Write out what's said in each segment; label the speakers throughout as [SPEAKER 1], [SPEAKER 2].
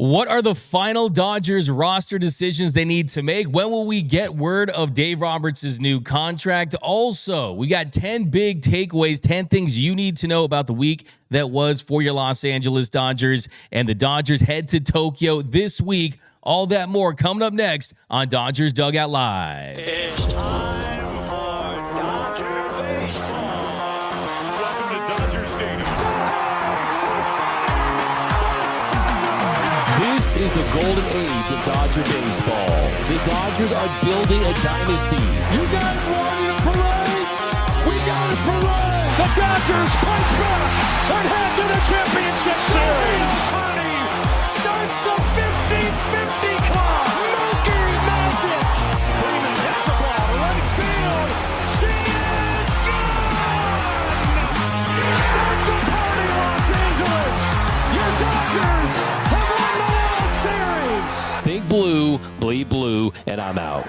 [SPEAKER 1] What are the final Dodgers roster decisions they need to make? When will we get word of Dave Roberts' new contract? Also, we got 10 big takeaways, 10 things you need to know about the week that was for your Los Angeles Dodgers. And the Dodgers head to Tokyo this week. All that more coming up next on Dodgers Dugout Live.
[SPEAKER 2] It's time for Dodger Baseball. Welcome to Dodger Stadium.
[SPEAKER 3] This is the golden age of Dodger baseball. The Dodgers are building a dynasty.
[SPEAKER 4] You got it, Warrior Parade! We got it, Parade! The Dodgers punch back and head to the championship series!
[SPEAKER 2] Ohtani starts the 50-50 club. Monkey magic. Freeman hits the ball to right field. She is gone. Start the party, Los Angeles. Your Dodgers have won the World Series.
[SPEAKER 3] Think blue, bleed blue, and I'm out.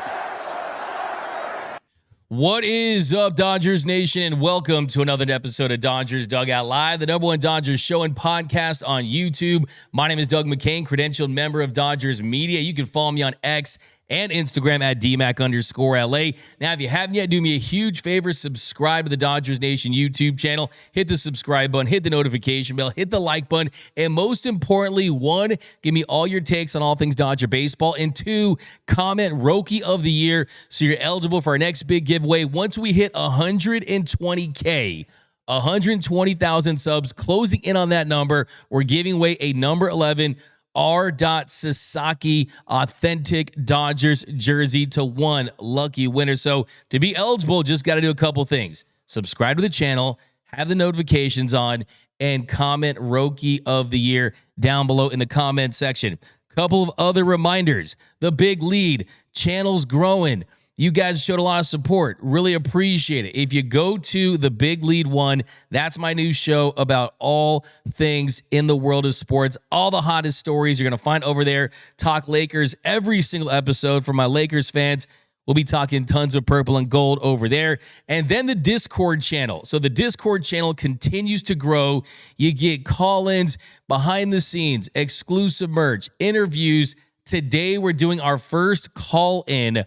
[SPEAKER 1] What is up, Dodgers Nation, and welcome to another episode of Dodgers Dugout Live, the #1 Dodgers show and podcast on YouTube. My name is Doug McKain, credentialed member of Dodgers Media. You can follow me on X and Instagram at DMAC_LA. Now, if you haven't yet, do me a huge favor, subscribe to the Dodgers Nation YouTube channel, hit the subscribe button, hit the notification bell, hit the like button, and most importantly, 1, give me all your takes on all things Dodger baseball, and 2, comment Roki of the Year so you're eligible for our next big giveaway. Once we hit 120K, 120,000 subs, closing in on that number, we're giving away a number 11 R. Sasaki authentic Dodgers jersey to one lucky winner. So to be eligible, just got to do a couple things. Subscribe to the channel, have the notifications on, and comment Roki of the Year down below in the comment section. Couple of other reminders. The Big Lead channel's growing. You guys showed a lot of support. Really appreciate it. If you go to the Big Lead 1, that's my new show about all things in the world of sports. All the hottest stories you're going to find over there. Talk Lakers every single episode for my Lakers fans. We'll be talking tons of purple and gold over there. And then the Discord channel. So the Discord channel continues to grow. You get call-ins, behind the scenes, exclusive merch, interviews. Today we're doing our first call-in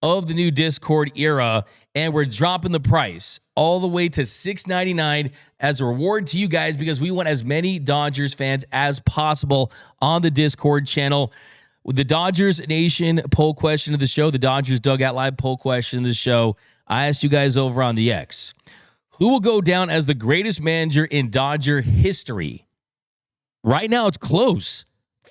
[SPEAKER 1] of the new Discord era, and we're dropping the price all the way to $6.99 as a reward to you guys because we want as many Dodgers fans as possible on the Discord channel. With the Dodgers Nation poll question of the show, the Dodgers Dugout Live poll question of the show, I asked you guys over on the X, who will go down as the greatest manager in Dodger history? Right now, it's close.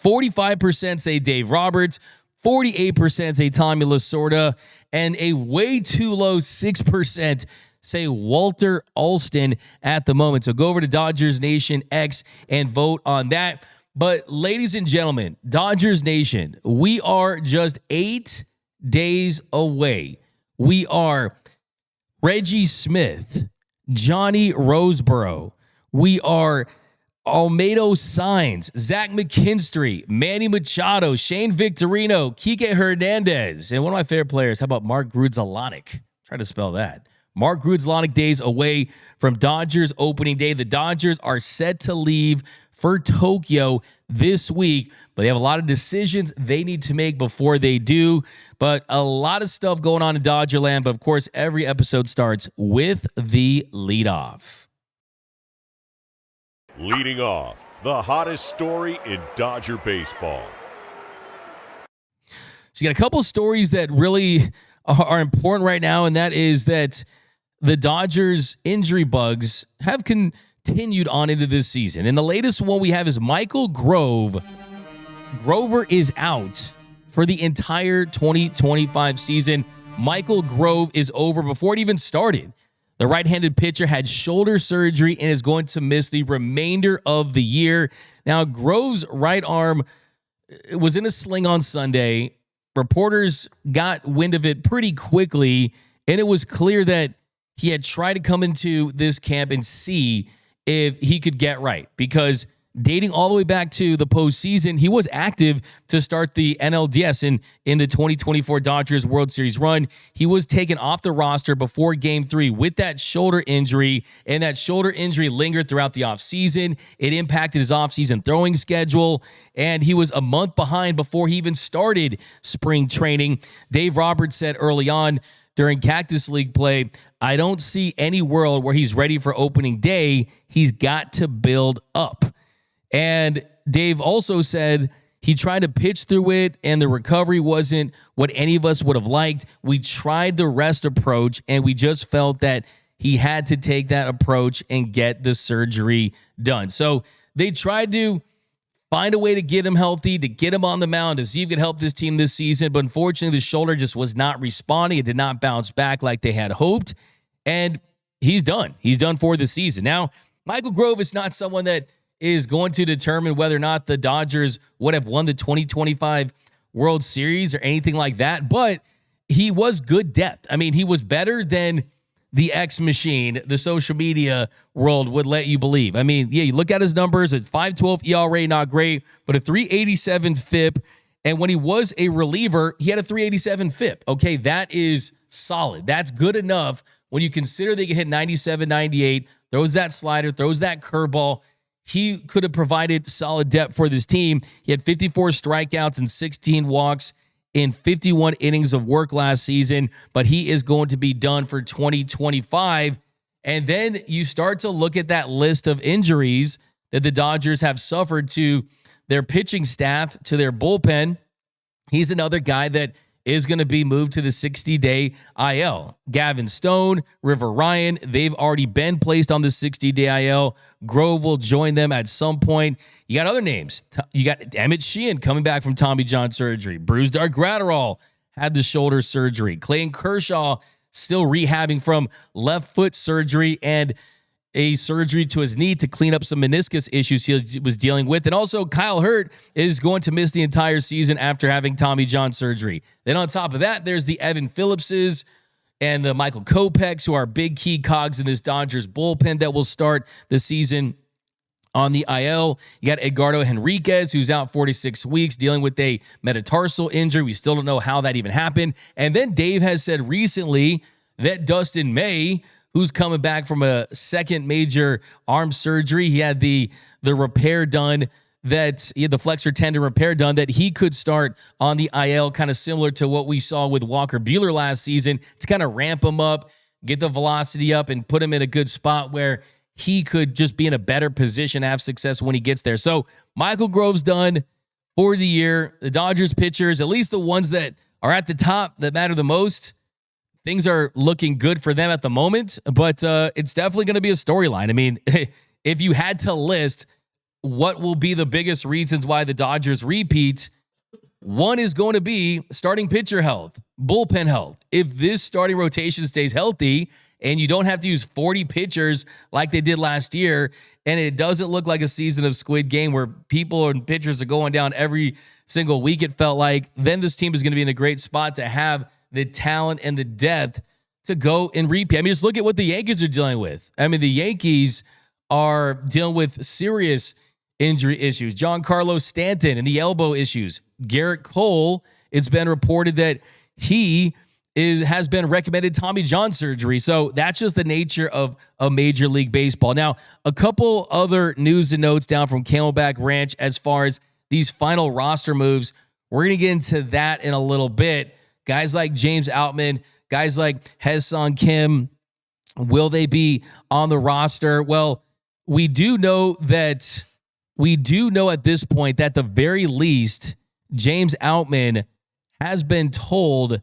[SPEAKER 1] 45% say Dave Roberts, 48% say Tommy Lasorda, and a way too low 6% say Walter Alston at the moment. So go over to Dodgers Nation X and vote on that. But ladies and gentlemen, Dodgers Nation, we are just 8 days away. We are Reggie Smith, Johnny Roseboro. We are Almedo Signs, Zach McKinstry, Manny Machado, Shane Victorino, Kike Hernandez, and one of my favorite players, how about Mark Grudzielanek? Try to spell that. Mark Grudzielanek days away from Dodgers opening day. The Dodgers are set to leave for Tokyo this week, but they have a lot of decisions they need to make before they do. But a lot of stuff going on in Dodgerland, but of course, every episode starts with the leadoff.
[SPEAKER 2] Leading off, the hottest story in Dodger baseball.
[SPEAKER 1] So you got a couple stories that really are important right now, and that is that the Dodgers injury bugs have continued on into this season. And the latest one we have is Michael Grove. Grover is out for the entire 2025 season. Michael Grove is over before it even started. The right-handed pitcher had shoulder surgery and is going to miss the remainder of the year. Now, Grove's right arm was in a sling on Sunday. Reporters got wind of it pretty quickly, and it was clear that he had tried to come into this camp and see if he could get right because dating all the way back to the postseason, he was active to start the NLDS in the 2024 Dodgers World Series run. He was taken off the roster before Game 3 with that shoulder injury, and that shoulder injury lingered throughout the offseason. It impacted his offseason throwing schedule, and he was a month behind before he even started spring training. Dave Roberts said early on during Cactus League play, I don't see any world where he's ready for opening day. He's got to build up. And Dave also said he tried to pitch through it, and the recovery wasn't what any of us would have liked. We tried the rest approach, and we just felt that he had to take that approach and get the surgery done. So they tried to find a way to get him healthy, to get him on the mound, to see if he could help this team this season. But unfortunately, the shoulder just was not responding. It did not bounce back like they had hoped. And he's done. He's done for the season. Now, Michael Grove is not someone that is going to determine whether or not the Dodgers would have won the 2025 World Series or anything like that, but he was good depth. I mean, he was better than the X machine, the social media world would let you believe. I mean, yeah, you look at his numbers at 5.12 ERA, not great, but a 3.87 FIP. And when he was a reliever, he had a 3.87 FIP. Okay, that is solid. That's good enough when you consider they can hit 97, 98, throws that slider, throws that curveball. He could have provided solid depth for this team. He had 54 strikeouts and 16 walks in 51 innings of work last season, but he is going to be done for 2025. And then you start to look at that list of injuries that the Dodgers have suffered to their pitching staff, to their bullpen. He's another guy that is going to be moved to the 60-day IL. Gavin Stone, River Ryan, they've already been placed on the 60-day IL. Grove will join them at some point. You got other names. You got Emmett Sheehan coming back from Tommy John surgery. Bruce Dark-Gratterall had the shoulder surgery. Clayton Kershaw still rehabbing from left foot surgery and a surgery to his knee to clean up some meniscus issues he was dealing with. And also Kyle Hurt is going to miss the entire season after having Tommy John surgery. Then on top of that, there's the Evan Phillipses and the Michael Kopechs, who are big key cogs in this Dodgers bullpen that will start the season on the IL. You got Edgardo Henriquez, who's out 46 weeks, dealing with a metatarsal injury. We still don't know how that even happened. And then Dave has said recently that Dustin May, who's coming back from a second major arm surgery. He had the repair done, that he had the flexor tendon repair done, that he could start on the IL, kind of similar to what we saw with Walker Buehler last season, to kind of ramp him up, get the velocity up, and put him in a good spot where he could just be in a better position, have success when he gets there. So Michael Grove's done for the year. The Dodgers pitchers, at least the ones that are at the top that matter the most, things are looking good for them at the moment, but it's definitely going to be a storyline. I mean, if you had to list what will be the biggest reasons why the Dodgers repeat, one is going to be starting pitcher health, bullpen health. If this starting rotation stays healthy and you don't have to use 40 pitchers like they did last year, and it doesn't look like a season of Squid Game where people and pitchers are going down every single week, it felt like, then this team is going to be in a great spot to have the talent and the depth to go and repeat. I mean, just look at what the Yankees are dealing with. I mean, the Yankees are dealing with serious injury issues. Giancarlo Stanton and the elbow issues. Garrett Cole, it's been reported that he has been recommended Tommy John surgery. So that's just the nature of a Major League Baseball. Now, a couple other news and notes down from Camelback Ranch as far as these final roster moves. We're going to get into that in a little bit. Guys like James Outman, guys like Hae-Sung Kim, will they be on the roster? Well, we do know at this point that the very least, James Outman has been told,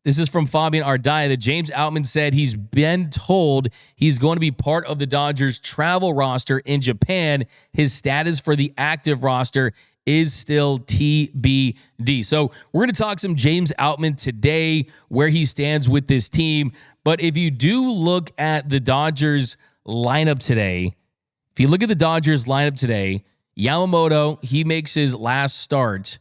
[SPEAKER 1] this is from Fabian Ardaya, that James Outman said he's been told he's going to be part of the Dodgers travel roster in Japan. His status for the active roster is still TBD. So we're going to talk some James Outman today, where he stands with this team. But if you do look at the Dodgers lineup today, Yamamoto, he makes his last start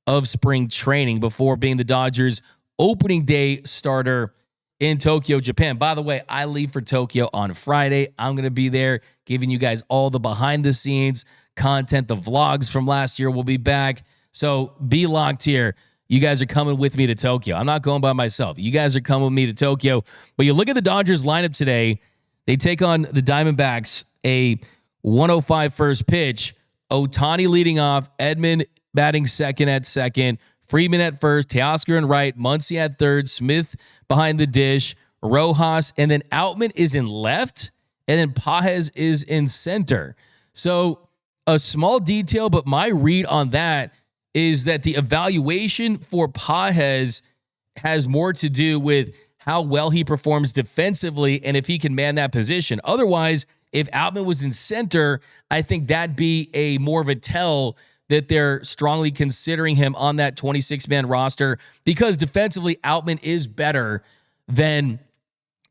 [SPEAKER 1] of spring training before being the Dodgers opening day starter in Tokyo, Japan. By the way, I leave for Tokyo on Friday. I'm going to be there giving you guys all the behind the scenes, content. The vlogs from last year will be back. So be locked here. You guys are coming with me to Tokyo. I'm not going by myself. You guys are coming with me to Tokyo. But you look at the Dodgers lineup today. They take on the Diamondbacks, a 105 first pitch. Ohtani leading off, Edman batting second at second, Freeman at first, Teoscar in right, Muncy at third, Smith behind the dish, Rojas, and then Outman is in left, and then Pages is in center. So a small detail, but my read on that is that the evaluation for Pages has more to do with how well he performs defensively and if he can man that position. Otherwise, if Outman was in center, I think that'd be a more of a tell that they're strongly considering him on that 26-man roster, because defensively, Outman is better than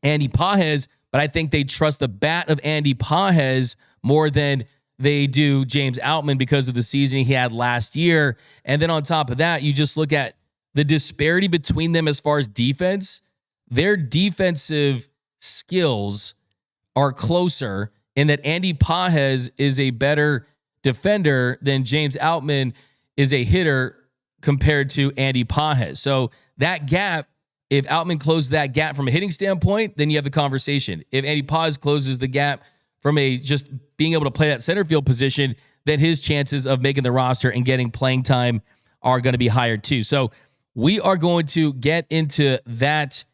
[SPEAKER 1] Andy Pages, but I think they trust the bat of Andy Pages more than they do James Outman because of the season he had last year. And then on top of that, you just look at the disparity between them as far as defense. Their defensive skills are closer in that Andy Pages is a better defender than James Outman is a hitter compared to Andy Pages. So that gap, if Outman closes that gap from a hitting standpoint, then you have the conversation. If Andy Pages closes the gap from a just being able to play that center field position, then his chances of making the roster and getting playing time are going to be higher too. So we are going to get into that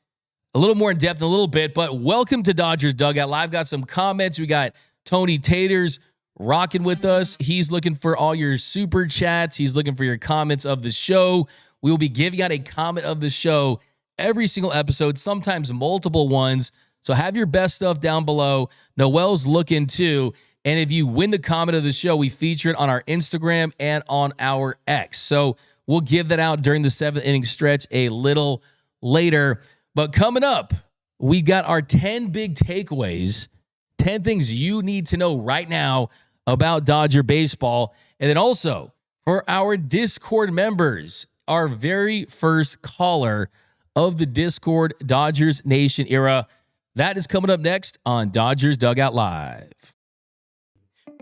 [SPEAKER 1] a little more in depth in a little bit, but welcome to Dodgers Dugout Live. Got some comments. We got Tony Taters rocking with us. He's looking for all your super chats. He's looking for your comments of the show. We will be giving out a comment of the show every single episode, sometimes multiple ones. So have your best stuff down below. Noel's looking too. And if you win the comment of the show, we feature it on our Instagram and on our X. So we'll give that out during the 7th inning stretch a little later. But coming up, we got our 10 big takeaways, 10 things you need to know right now about Dodger baseball. And then also for our Discord members, our very first caller of the Discord Dodgers Nation era. That is coming up next on Dodgers Dugout Live.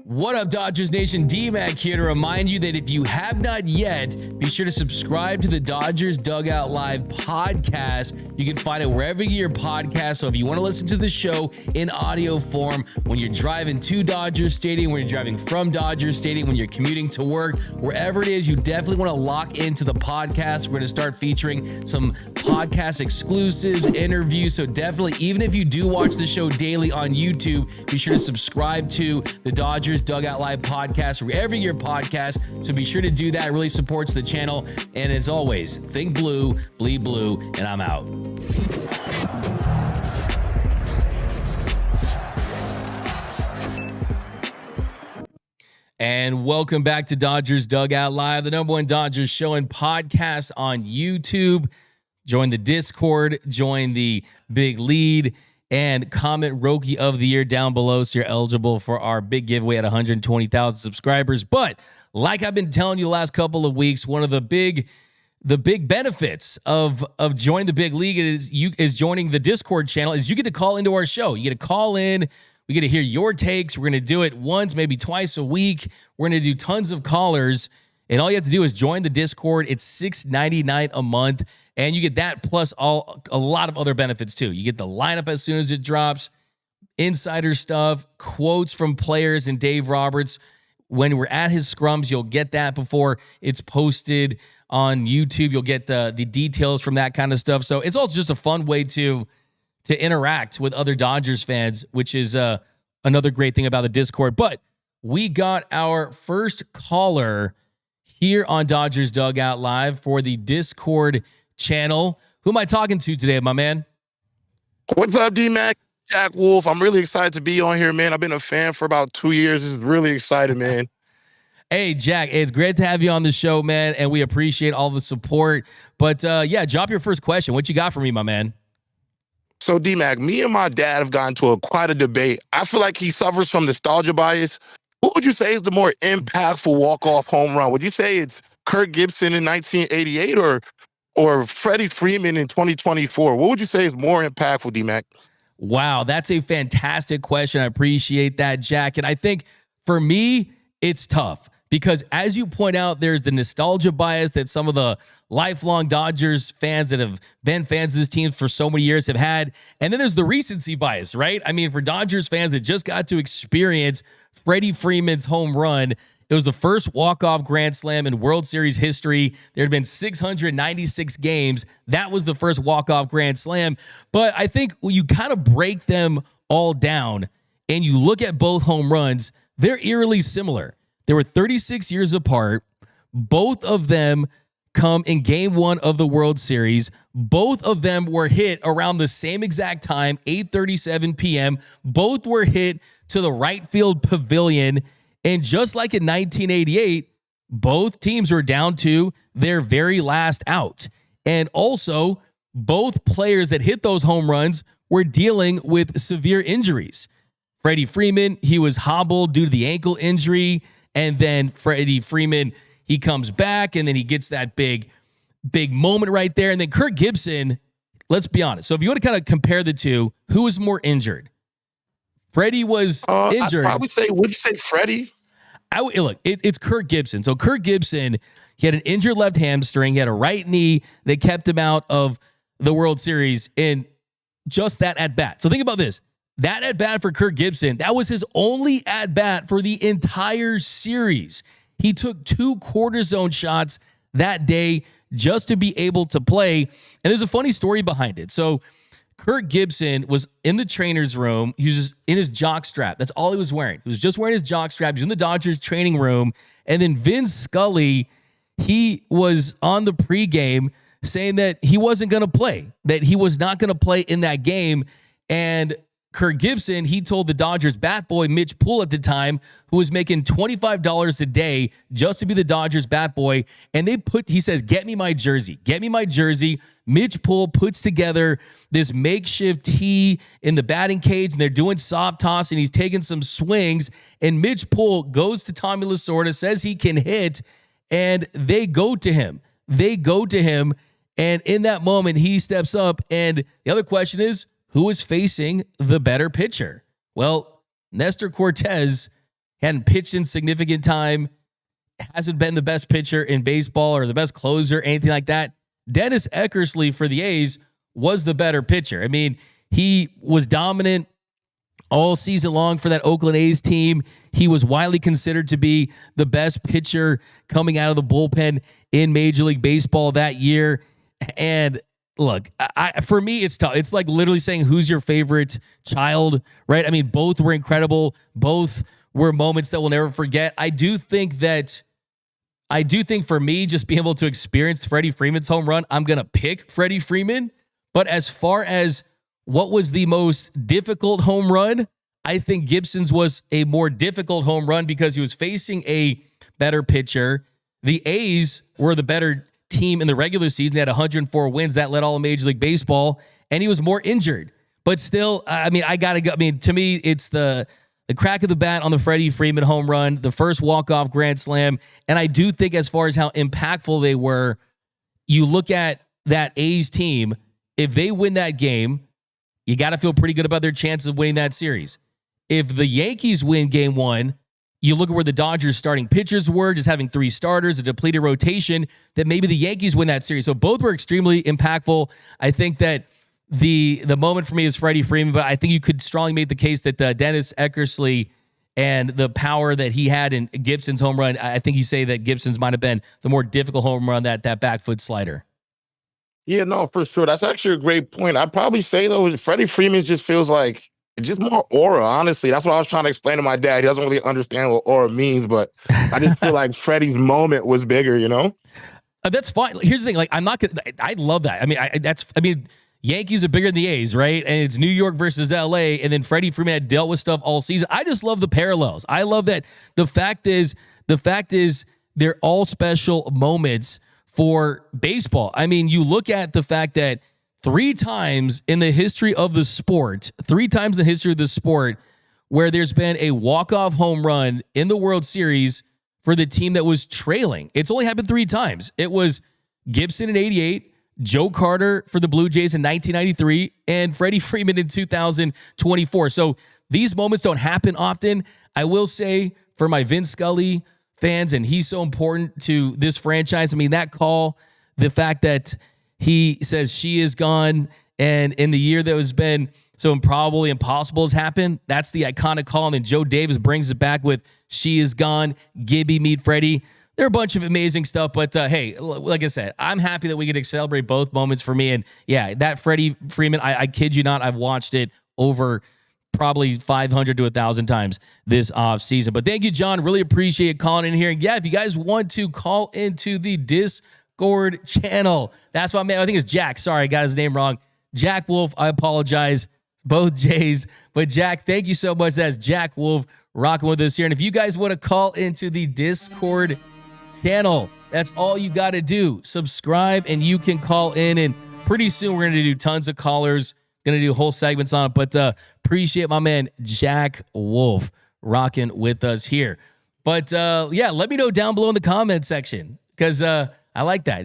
[SPEAKER 1] What up, Dodgers Nation? D-Mac here to remind you that if you have not yet, be sure to subscribe to the Dodgers Dugout Live podcast. You can find it wherever you get your podcast. So if you want to listen to the show in audio form, when you're driving to Dodger Stadium, when you're driving from Dodger Stadium, when you're commuting to work, wherever it is, you definitely want to lock into the podcast. We're going to start featuring some podcast exclusives, interviews. So definitely, even if you do watch the show daily on YouTube, be sure to subscribe to the Dodgers Dugout Live podcast, wherever your podcast. So be sure to do that. It really supports the channel. And as always, think blue, bleed blue, and I'm out. And welcome back to Dodgers Dugout Live, the #1 Dodgers show and podcast on YouTube. Join the Discord, join the Big Lead, and comment Roki of the Year down below so you're eligible for our big giveaway at 120,000 subscribers. But like I've been telling you the last couple of weeks, one of the big benefits of joining the Big League is joining the Discord channel is you get to call into our show. You get to call in. We get to hear your takes. We're going to do it once, maybe twice a week. We're going to do tons of callers. And all you have to do is join the Discord. It's $6.99 a month. And you get that plus a lot of other benefits too. You get the lineup as soon as it drops, insider stuff, quotes from players and Dave Roberts. When we're at his scrums, you'll get that before it's posted on YouTube. You'll get the details from that kind of stuff. So it's also just a fun way to interact with other Dodgers fans, which is another great thing about the Discord. But we got our first caller here on Dodgers Dugout Live for the Discord channel. Who am I talking to today, my man?
[SPEAKER 5] What's up, D-Mac? Jack Wolf. I'm really excited to be on here, man. I've been a fan for about 2 years. It's really excited, man.
[SPEAKER 1] Hey, Jack, it's great to have you on the show, man, and we appreciate all the support. But yeah, drop your first question. What you got for me, my man?
[SPEAKER 5] So, D-Mac, me and my dad have gotten to quite a debate. I feel like he suffers from nostalgia bias. Who would you say is the more impactful walk-off home run? Would you say it's Kirk Gibson in 1988 or Freddie Freeman in 2024? What would you say is more impactful, D-Mac?
[SPEAKER 1] Wow, that's a fantastic question. I appreciate that, Jack. And I think for me, it's tough because, as you point out, there's the nostalgia bias that some of the lifelong Dodgers fans that have been fans of this team for so many years have had. And then there's the recency bias, right? I mean, for Dodgers fans that just got to experience Freddie Freeman's home run, it was the first walk-off grand slam in World Series history. There had been 696 games. That was the first walk-off grand slam. But I think when you kind of break them all down and you look at both home runs, they're eerily similar. They were 36 years apart. Both of them come in game one of the World Series. Both of them were hit around the same exact time, 8:37 p.m. Both were hit to the right field pavilion. And just like in 1988, both teams were down to their very last out. And also, both players that hit those home runs were dealing with severe injuries. Freddie Freeman, he was hobbled due to the ankle injury. And then Freddie Freeman, he comes back and then he gets that big moment right there. And then Kirk Gibson, let's be honest. So if you want to kind of compare the two, who was more injured? Freddie was injured.
[SPEAKER 5] I'd probably say, would you say Freddie?
[SPEAKER 1] Look, it's Kirk Gibson. So Kirk Gibson, he had an injured left hamstring. He had a right knee that kept him out of the World Series in just that at-bat. So think about this. That at-bat for Kirk Gibson, that was his only at-bat for the entire series. He took 2 cortisone shots that day just to be able to play. And there's a funny story behind it. So Kirk Gibson was in the trainer's room. He was just in his jock strap. That's all he was wearing. He was just wearing his jock strap. He was in the Dodgers training room. And then Vince Scully, he was on the pregame saying that he wasn't going to play, that he was not going to play in that game. And Kirk Gibson, he told the Dodgers bat boy, Mitch Poole at the time, who was making $25 a day just to be the Dodgers bat boy. And he says, get me my jersey. Get me my jersey. Mitch Poole puts together this makeshift tee in the batting cage, and they're doing soft toss, and he's taking some swings. And Mitch Poole goes to Tommy Lasorda, says he can hit, and they go to him. And in that moment, he steps up. And the other question is, who is facing the better pitcher? Well, Nestor Cortez hadn't pitched in significant time, hasn't been the best pitcher in baseball or the best closer, anything like that. Dennis Eckersley for the A's was the better pitcher. I mean, he was dominant all season long for that Oakland A's team. He was widely considered to be the best pitcher coming out of the bullpen in Major League Baseball that year. And look, for me, it's tough. It's like literally saying, who's your favorite child, right? I mean, both were incredible. Both were moments that we'll never forget. I do think for me, just being able to experience Freddie Freeman's home run, I'm going to pick Freddie Freeman. But as far as what was the most difficult home run, I think Gibson's was a more difficult home run because he was facing a better pitcher. The A's were the better team in the regular season. They had 104 wins. That led all of Major League Baseball, and he was more injured. But still, I mean, I got to go. I mean, to me, it's the crack of the bat on the Freddie Freeman home run, the first walk-off grand slam. And I do think as far as how impactful they were, you look at that A's team, if they win that game, you got to feel pretty good about their chances of winning that series. If the Yankees win game one, you look at where the Dodgers starting pitchers were, just having 3 starters, a depleted rotation, that maybe the Yankees win that series. So both were extremely impactful. I think that the moment for me is Freddie Freeman, but I think you could strongly make the case that Dennis Eckersley and the power that he had in Gibson's home run, I think you say that Gibson's might have been the more difficult home run, that back foot slider.
[SPEAKER 5] Yeah, no, for sure. That's actually a great point. I'd probably say, though, Freddie Freeman just feels like just more aura, honestly. That's what I was trying to explain to my dad. He doesn't really understand what aura means, but I just feel like Freddie's moment was bigger, you know?
[SPEAKER 1] That's fine. Here's the thing. Like, I'm not going to, I love that. I mean, Yankees are bigger than the A's, right? And it's New York versus LA. And then Freddie Freeman had dealt with stuff all season. I just love the parallels. I love that the fact is they're all special moments for baseball. I mean, you look at the fact that 3 times in the history of the sport, where there's been a walk-off home run in the World Series for the team that was trailing. It's only happened 3 times. It was Gibson in 88, Joe Carter for the Blue Jays in 1993, and Freddie Freeman in 2024. So these moments don't happen often. I will say for my Vince Scully fans, and he's so important to this franchise. I mean, that call, the fact that he says she is gone, and in the year that has been so improbably impossible has happened, that's the iconic call. And then Joe Davis brings it back with she is gone, Gibby meet Freddie. There are a bunch of amazing stuff, but hey, like I said, I'm happy that we get to celebrate both moments for me. And yeah, that Freddie Freeman, I kid you not, I've watched it over probably 500 to 1,000 times this offseason. But thank you, John. Really appreciate calling in here. And yeah, if you guys want to call into the Discord channel, that's my man. I think it's Jack. Sorry, I got his name wrong. Jack Wolf. I apologize. Both J's. But Jack, thank you so much. That's Jack Wolf rocking with us here. And if you guys want to call into the Discord channel, that's all you got to do. Subscribe and you can call in. And pretty soon we're going to do tons of callers. Going to do whole segments on it. But appreciate my man Jack Wolf rocking with us here. But yeah, let me know down below in the comment section, because I like that.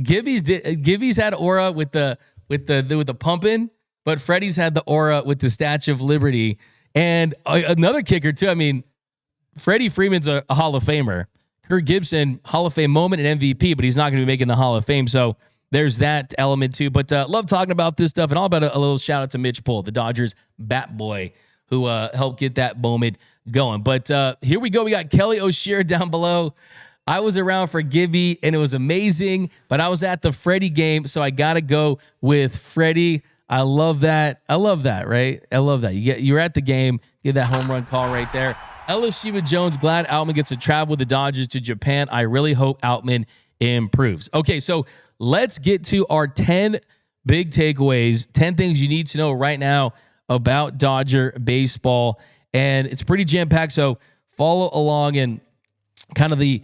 [SPEAKER 1] Gibby's had aura with the pumping, but Freddie's had the aura with the Statue of Liberty. And another kicker too. I mean, Freddie Freeman's a Hall of Famer. Kirk Gibson, Hall of Fame moment and MVP, but he's not going to be making the Hall of Fame. So there's that element too. But love talking about this stuff. And all about a little shout out to Mitch Poole, the Dodgers bat boy, who helped get that moment going. But here we go. We got Kelly O'Shea down below. I was around for Gibby, and it was amazing. But I was at the Freddie game, so I got to go with Freddie. I love that. I love that, right? I love that. You're at the game, get that home run call right there. Ella Shiva Jones, glad Outman gets to travel with the Dodgers to Japan. I really hope Outman improves. Okay, so let's get to our 10 big takeaways, 10 things you need to know right now about Dodger baseball. And it's pretty jam-packed, so follow along. And kind of the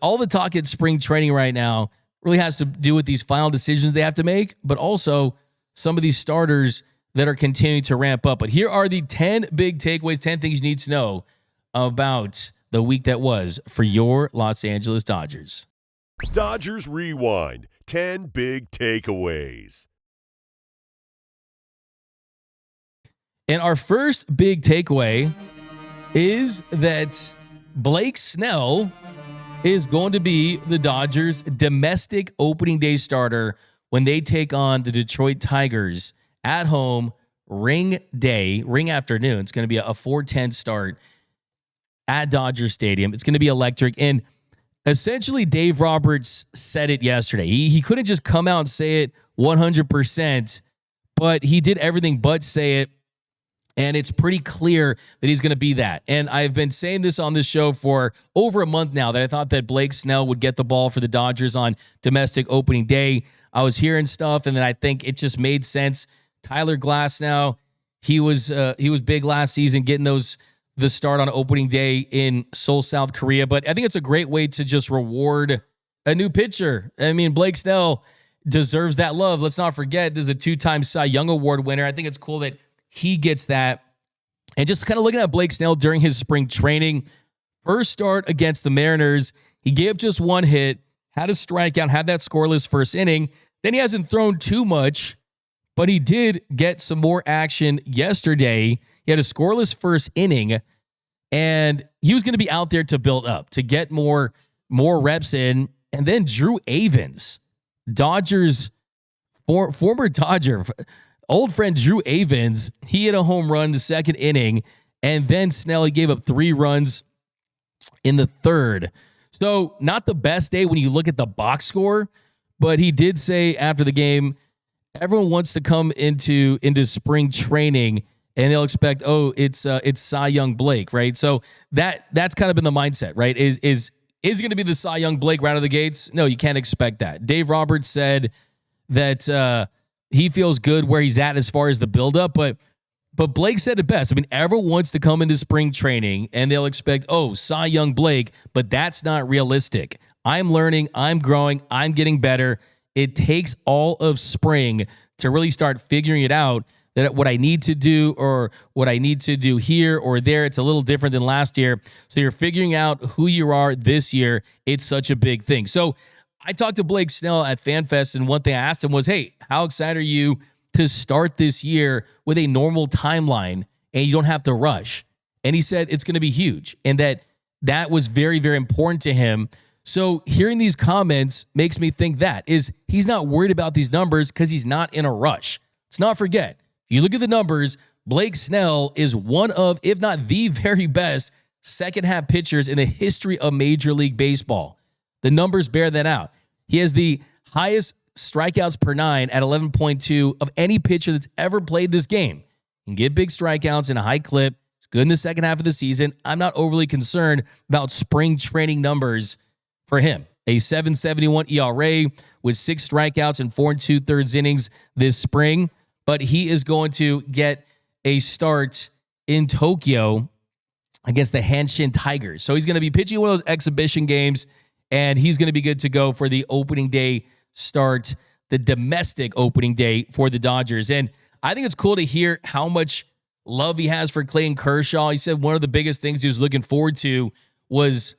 [SPEAKER 1] all the talk at spring training right now really has to do with these final decisions they have to make, but also some of these starters that are continuing to ramp up. But here are the 10 big takeaways, 10 things you need to know about the week that was for your Los Angeles Dodgers.
[SPEAKER 6] Dodgers Rewind, 10 big takeaways.
[SPEAKER 1] And our first big takeaway is that Blake Snell is going to be the Dodgers' domestic opening day starter when they take on the Detroit Tigers at home, ring afternoon. It's going to be a 4:10 start at Dodger Stadium. It's going to be electric. And essentially, Dave Roberts said it yesterday. He couldn't just come out and say it 100%, but he did everything but say it. And it's pretty clear that he's going to be that. And I've been saying this on this show for over a month now, that I thought that Blake Snell would get the ball for the Dodgers on domestic opening day. I was hearing stuff, and then I think it just made sense. Tyler Glasnow, he was big last season, getting the start on opening day in Seoul, South Korea. But I think it's a great way to just reward a new pitcher. I mean, Blake Snell deserves that love. Let's not forget, this is a 2-time Cy Young Award winner. I think it's cool that he gets that. And just kind of looking at Blake Snell during his spring training, first start against the Mariners, he gave up just one hit, had a strikeout, had that scoreless first inning. Then he hasn't thrown too much, but he did get some more action yesterday. He had a scoreless first inning, and he was going to be out there to build up, to get more reps in. And then Drew Avans, Dodgers, former Dodger, old friend Drew Avans, he hit a home run the second inning, and then Snell, he gave up 3 runs in the third. So not the best day when you look at the box score, but he did say after the game, everyone wants to come into spring training and they'll expect, it's Cy Young Blake, right? So that's kind of been the mindset, right? Is going to be the Cy Young Blake right out of the gates? No, you can't expect that. Dave Roberts said that he feels good where he's at as far as the buildup, but Blake said it best. I mean, everyone wants to come into spring training and they'll expect, Cy Young Blake, but that's not realistic. I'm learning, I'm growing, I'm getting better. It takes all of spring to really start figuring it out, that what I need to do or what I need to do here or there, it's a little different than last year. So you're figuring out who you are this year. It's such a big thing. So I talked to Blake Snell at FanFest, and one thing I asked him was, hey, how excited are you to start this year with a normal timeline and you don't have to rush? And he said it's going to be huge and that was very, very important to him. So hearing these comments makes me think that is he's not worried about these numbers because he's not in a rush. Let's not forget, if you look at the numbers, Blake Snell is one of, if not the very best, second half pitchers in the history of Major League Baseball. The numbers bear that out. He has the highest strikeouts per 9 at 11.2 of any pitcher that's ever played this game. He can get big strikeouts in a high clip. It's good in the second half of the season. I'm not overly concerned about spring training numbers for him. A 7.71 ERA with 6 strikeouts and 4 2/3 innings this spring. But he is going to get a start in Tokyo against the Hanshin Tigers. So he's going to be pitching one of those exhibition games, and he's going to be good to go for the opening day start, the domestic opening day for the Dodgers. And I think it's cool to hear how much love he has for Clayton Kershaw. He said one of the biggest things he was looking forward to was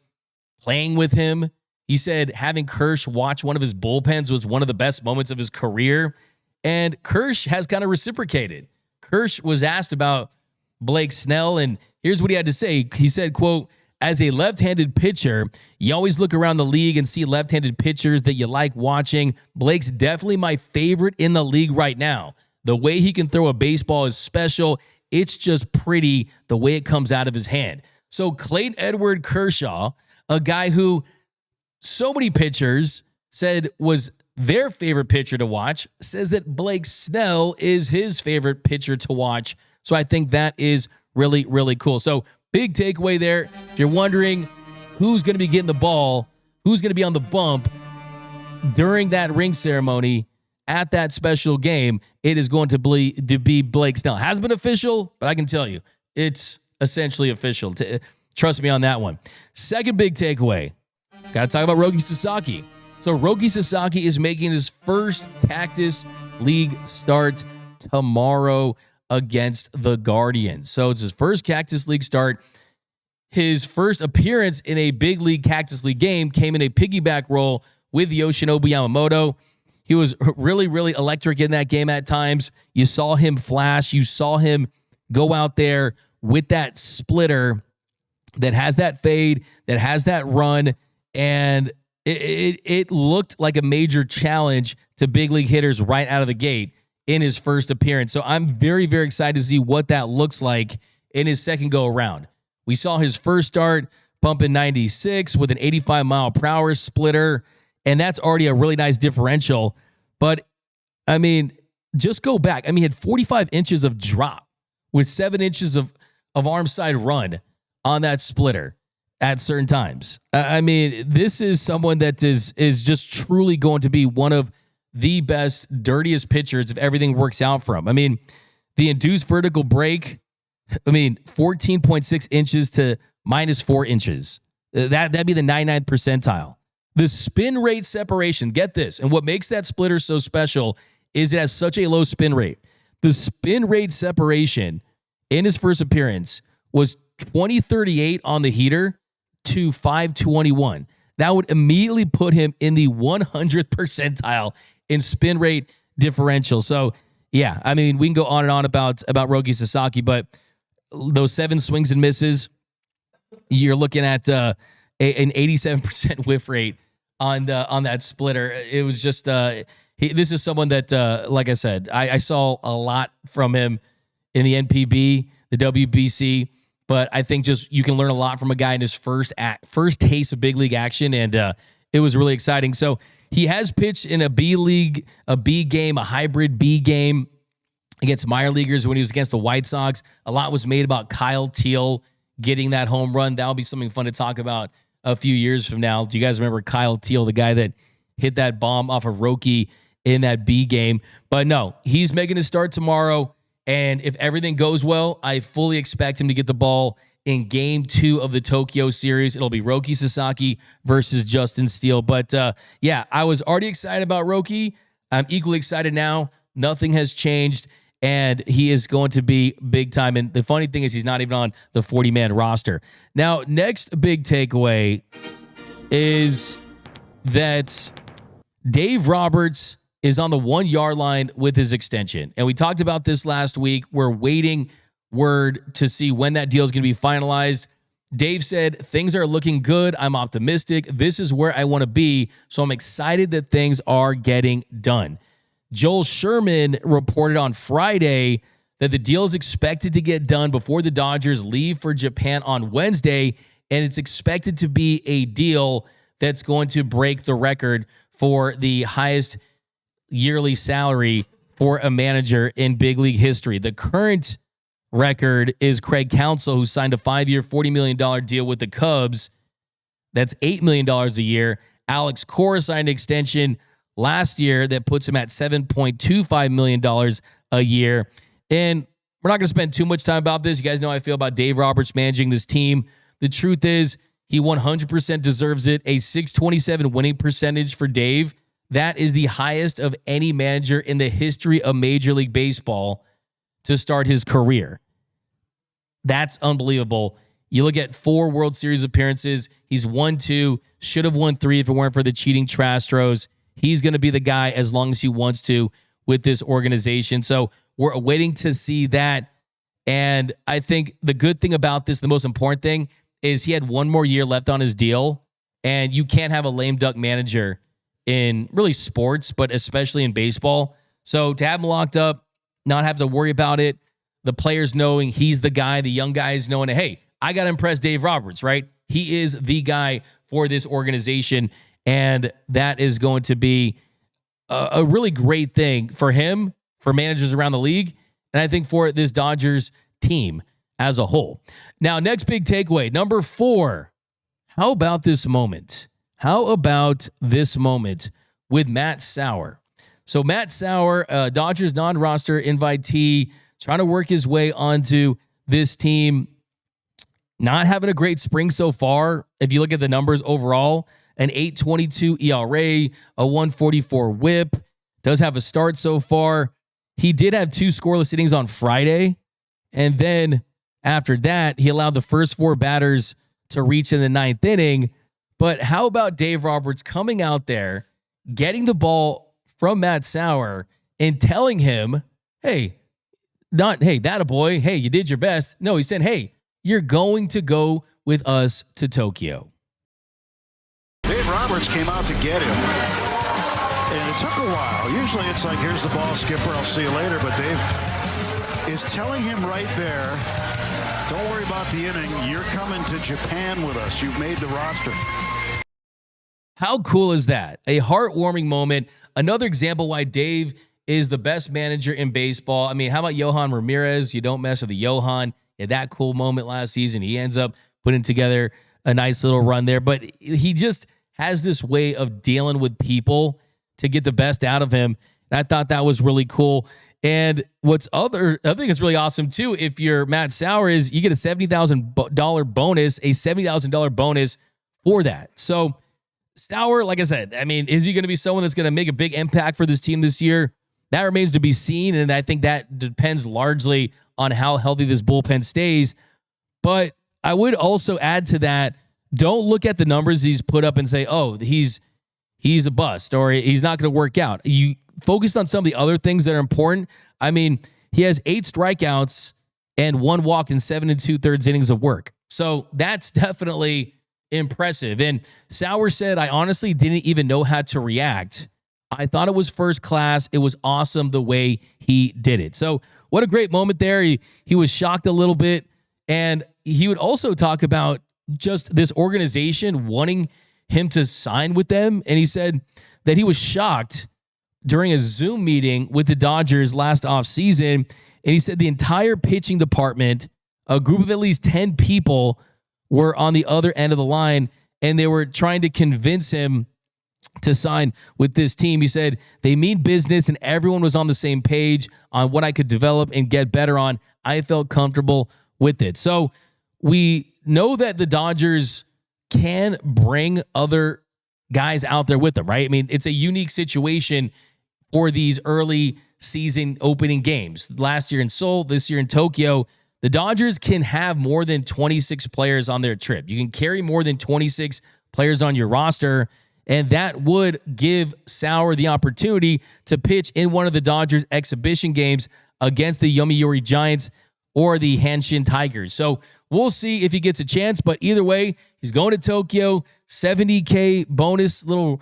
[SPEAKER 1] playing with him. He said having Kersh watch one of his bullpens was one of the best moments of his career. And Kersh has kind of reciprocated. Kersh was asked about Blake Snell, and here's what he had to say. He said, quote, "As a left-handed pitcher, you always look around the league and see left-handed pitchers that you like watching. Blake's definitely my favorite in the league right now. The way he can throw a baseball is special. It's just pretty the way it comes out of his hand." So Clayton Edward Kershaw, a guy who so many pitchers said was their favorite pitcher to watch, says that Blake Snell is his favorite pitcher to watch. So I think that is really, really cool. So big takeaway there. If you're wondering who's going to be getting the ball, who's going to be on the bump during that ring ceremony at that special game, it is going to be Blake Snell. Hasn't been official, but I can tell you it's essentially official. Trust me on that one. Second big takeaway. Got to talk about Roki Sasaki. So Roki Sasaki is making his first Cactus League start tomorrow against the Guardians. So it's his first Cactus League start. His first appearance in a big league Cactus League game came in a piggyback role with Yoshinobu Yamamoto. He was really, really electric in that game at times. You saw him flash. You saw him go out there with that splitter that has that fade, that has that run, and it looked like a major challenge to big league hitters right out of the gate in his first appearance. So I'm very, very excited to see what that looks like in his second go around. We saw his first start pumping 96 with an 85-mile-per-hour splitter, and that's already a really nice differential. But, I mean, just go back. I mean, he had 45 inches of drop with 7 inches of arm side run on that splitter at certain times. I mean, this is someone that is just truly going to be one of the best, dirtiest pitchers if everything works out for him. I mean, the induced vertical break, 14.6 inches to -4 inches. That'd be the 99th percentile. The spin rate separation, get this, and what makes that splitter so special is it has such a low spin rate. The spin rate separation in his first appearance was 2038 on the heater to 521. That would immediately put him in the 100th percentile in spin rate differential. So, yeah, I mean, we can go on and on about Roki Sasaki, but those 7 swings and misses, you're looking at an 87% whiff rate on that splitter. It was just this is someone that, like I said, I saw a lot from him in the NPB, the WBC. But I think just you can learn a lot from a guy in his first taste of big league action, and it was really exciting. So he has pitched in a B game, a hybrid B game against minor leaguers when he was against the White Sox. A lot was made about Kyle Teal getting that home run. That'll be something fun to talk about a few years from now. Do you guys remember Kyle Teal, the guy that hit that bomb off of Roki in that B game? But no, he's making his start tomorrow. And if everything goes well, I fully expect him to get the ball in Game 2 of the Tokyo series. It'll be Roki Sasaki versus Justin Steele. But, yeah, I was already excited about Roki. I'm equally excited now. Nothing has changed, and he is going to be big time. And the funny thing is he's not even on the 40-man roster. Now, next big takeaway is that Dave Roberts is on the 1-yard line with his extension. And we talked about this last week. We're waiting word to see when that deal is going to be finalized. Dave said, things are looking good. I'm optimistic. This is where I want to be. So I'm excited that things are getting done. Joel Sherman reported on Friday that the deal is expected to get done before the Dodgers leave for Japan on Wednesday, and it's expected to be a deal that's going to break the record for the highest yearly salary for a manager in big league history. The current record is Craig Counsell, who signed a 5-year, $40 million deal with the Cubs. That's $8 million a year. Alex Cora signed an extension last year that puts him at $7.25 million a year. And we're not going to spend too much time about this. You guys know how I feel about Dave Roberts managing this team. The truth is, he 100% deserves it. A .627 winning percentage for Dave. That is the highest of any manager in the history of Major League Baseball to start his career. That's unbelievable. You look at 4 World Series appearances. He's won 2, should have won 3 if it weren't for the cheating Astros. He's going to be the guy as long as he wants to with this organization. So we're waiting to see that. And I think the good thing about this, the most important thing, is he had 1 more year left on his deal. And you can't have a lame duck manager in really sports, but especially in baseball. So to have him locked up, not have to worry about it, the players knowing he's the guy, the young guys knowing, hey, I got to impress Dave Roberts, right? He is the guy for this organization, and that is going to be a really great thing for him, for managers around the league, and I think for this Dodgers team as a whole. Now, next big takeaway, number 4. How about this moment? How about this moment with Matt Sauer? So Matt Sauer, Dodgers non-roster invitee, trying to work his way onto this team. Not having a great spring so far. If you look at the numbers overall, an 8.22 ERA, a 1.44 WHIP. Does have a start so far. He did have 2 scoreless innings on Friday. And then after that, he allowed the first 4 batters to reach in the 9th inning. But how about Dave Roberts coming out there, getting the ball from Matt Sauer and telling him, hey, not, hey, that a boy. Hey, you did your best. No, he said, hey, you're going to go with us to Tokyo.
[SPEAKER 7] Dave Roberts came out to get him, and it took a while. Usually it's like, here's the ball, skipper, I'll see you later. But Dave is telling him right there, don't worry about the inning. You're coming to Japan with us. You've made the roster.
[SPEAKER 1] How cool is that? A heartwarming moment. Another example why Dave is the best manager in baseball. I mean, how about Yohan Ramirez? You don't mess with the Yohan. Had that cool moment last season. He ends up putting together a nice little run there. But he just has this way of dealing with people to get the best out of him. And I thought that was really cool. And I think it's really awesome too, if you're Matt Sauer, is you get a $70,000 bonus, a $70,000 bonus for that. So Sauer, like I said, I mean, is he going to be someone that's going to make a big impact for this team this year? That remains to be seen. And I think that depends largely on how healthy this bullpen stays. But I would also add to that, don't look at the numbers he's put up and say, oh, he's a bust or he's not going to work out. You focused on some of the other things that are important. I mean, he has 8 strikeouts and 1 walk in 7 2/3 innings of work. So that's definitely impressive. And Sauer said, I honestly didn't even know how to react. I thought it was first class. It was awesome the way he did it. So what a great moment there. He was shocked a little bit. And he would also talk about just this organization wanting him to sign with them. And he said that he was shocked during a Zoom meeting with the Dodgers last offseason. And he said the entire pitching department, a group of at least 10 people, were on the other end of the line, and they were trying to convince him to sign with this team. He said they mean business, and everyone was on the same page on what I could develop and get better on. I felt comfortable with it. So we know that the Dodgers can bring other guys out there with them, right? I mean, it's a unique situation for these early season opening games. Last year in Seoul, this year in Tokyo, the Dodgers can have more than 26 players on their trip. You can carry more than 26 players on your roster, and that would give Sauer the opportunity to pitch in one of the Dodgers exhibition games against the Yomiuri Giants or the Hanshin Tigers. So we'll see if he gets a chance, but either way, he's going to Tokyo, $70K bonus little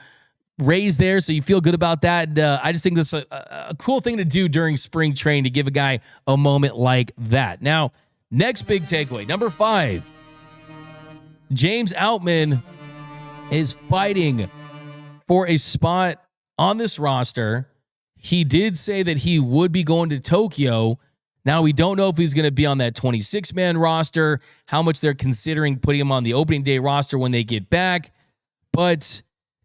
[SPEAKER 1] raise there, so you feel good about that. I just think that's a cool thing to do during spring training to give a guy a moment like that. Now, next big takeaway, number 5, James Outman is fighting for a spot on this roster. He did say that he would be going to Tokyo. Now, we don't know if he's going to be on that 26-man roster, how much they're considering putting him on the opening day roster when they get back, but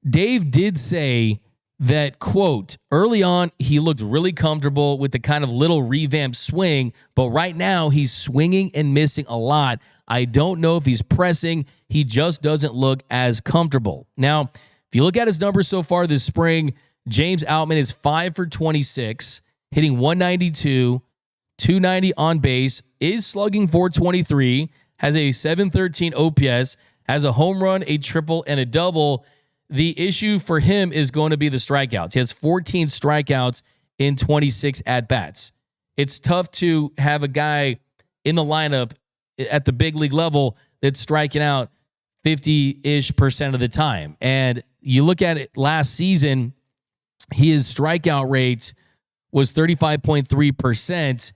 [SPEAKER 1] Dave did say that, quote, early on, he looked really comfortable with the kind of little revamped swing, but right now he's swinging and missing a lot. I don't know if he's pressing. He just doesn't look as comfortable. Now, if you look at his numbers so far this spring, James Outman is 5 for 26, hitting 192, 290 on base, is slugging 423, has a 713 OPS, has a home run, a triple, and a double. The issue for him is going to be the strikeouts. He has 14 strikeouts in 26 at-bats. It's tough to have a guy in the lineup at the big league level that's striking out 50-ish% of the time. And you look at it last season, his strikeout rate was 35.3%.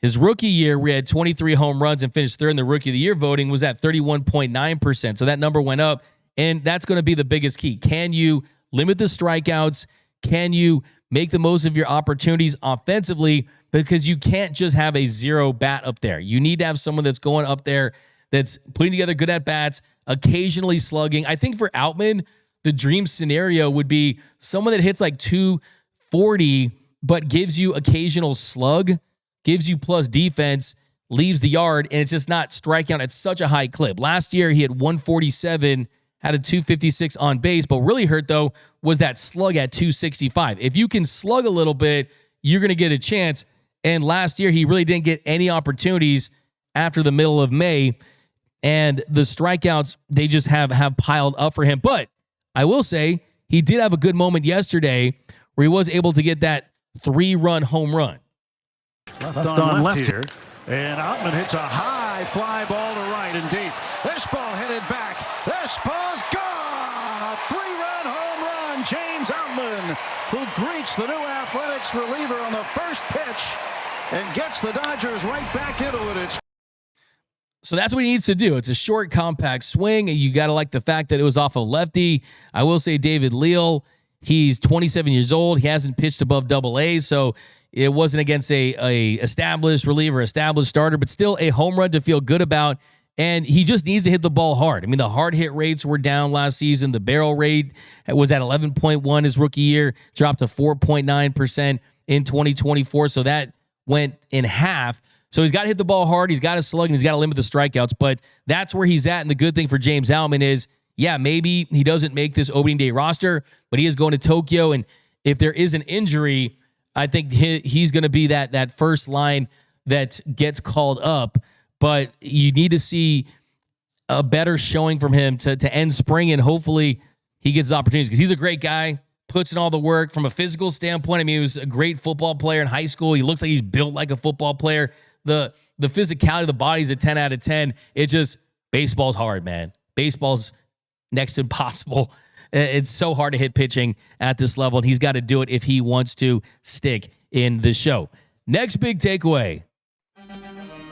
[SPEAKER 1] His rookie year, we had 23 home runs and finished third in the Rookie of the Year voting, was at 31.9%. So that number went up. And that's going to be the biggest key. Can you limit the strikeouts? Can you make the most of your opportunities offensively? Because you can't just have a zero bat up there. You need to have someone that's going up there, that's putting together good at-bats, occasionally slugging. I think for Outman, the dream scenario would be someone that hits like 240, but gives you occasional slug, gives you plus defense, leaves the yard, and it's just not striking out at such a high clip. Last year, he had 147, had a 256 on base, but really hurt, though, was that slug at 265. If you can slug a little bit, you're going to get a chance. And last year, he really didn't get any opportunities after the middle of May. And the strikeouts, they just have piled up for him. But I will say, he did have a good moment yesterday where he was able to get that 3-run home run.
[SPEAKER 7] Left on left here. And Outman hits a high fly ball to right and deep. This ball headed back. This ball's gone. A 3-run home run. James Outman, who greets the new Athletics reliever on the first pitch and gets the Dodgers right back into it.
[SPEAKER 1] So that's what he needs to do. It's a short, compact swing, and you got to like the fact that it was off a lefty. I will say David Leal, he's 27 years old. He hasn't pitched above Double-A, so it wasn't against a established reliever, established starter, but still a home run to feel good about. And he just needs to hit the ball hard. I mean, the hard hit rates were down last season. The barrel rate was at 11.1 his rookie year, dropped to 4.9% in 2024. So that went in half. So he's got to hit the ball hard. He's got to slug, and he's got to limit the strikeouts. But that's where he's at. And the good thing for James Outman is, yeah, maybe he doesn't make this opening day roster, but he is going to Tokyo. And if there is an injury, I think he's going to be that first line that gets called up. But you need to see a better showing from him to end spring, and hopefully he gets opportunities because he's a great guy, puts in all the work from a physical standpoint. I mean, he was a great football player in high school. He looks like he's built like a football player. The physicality of the body's a 10 out of 10. It just, baseball's hard, man. Baseball's next to impossible. It's so hard to hit pitching at this level, and he's got to do it if he wants to stick in the show. Next big takeaway.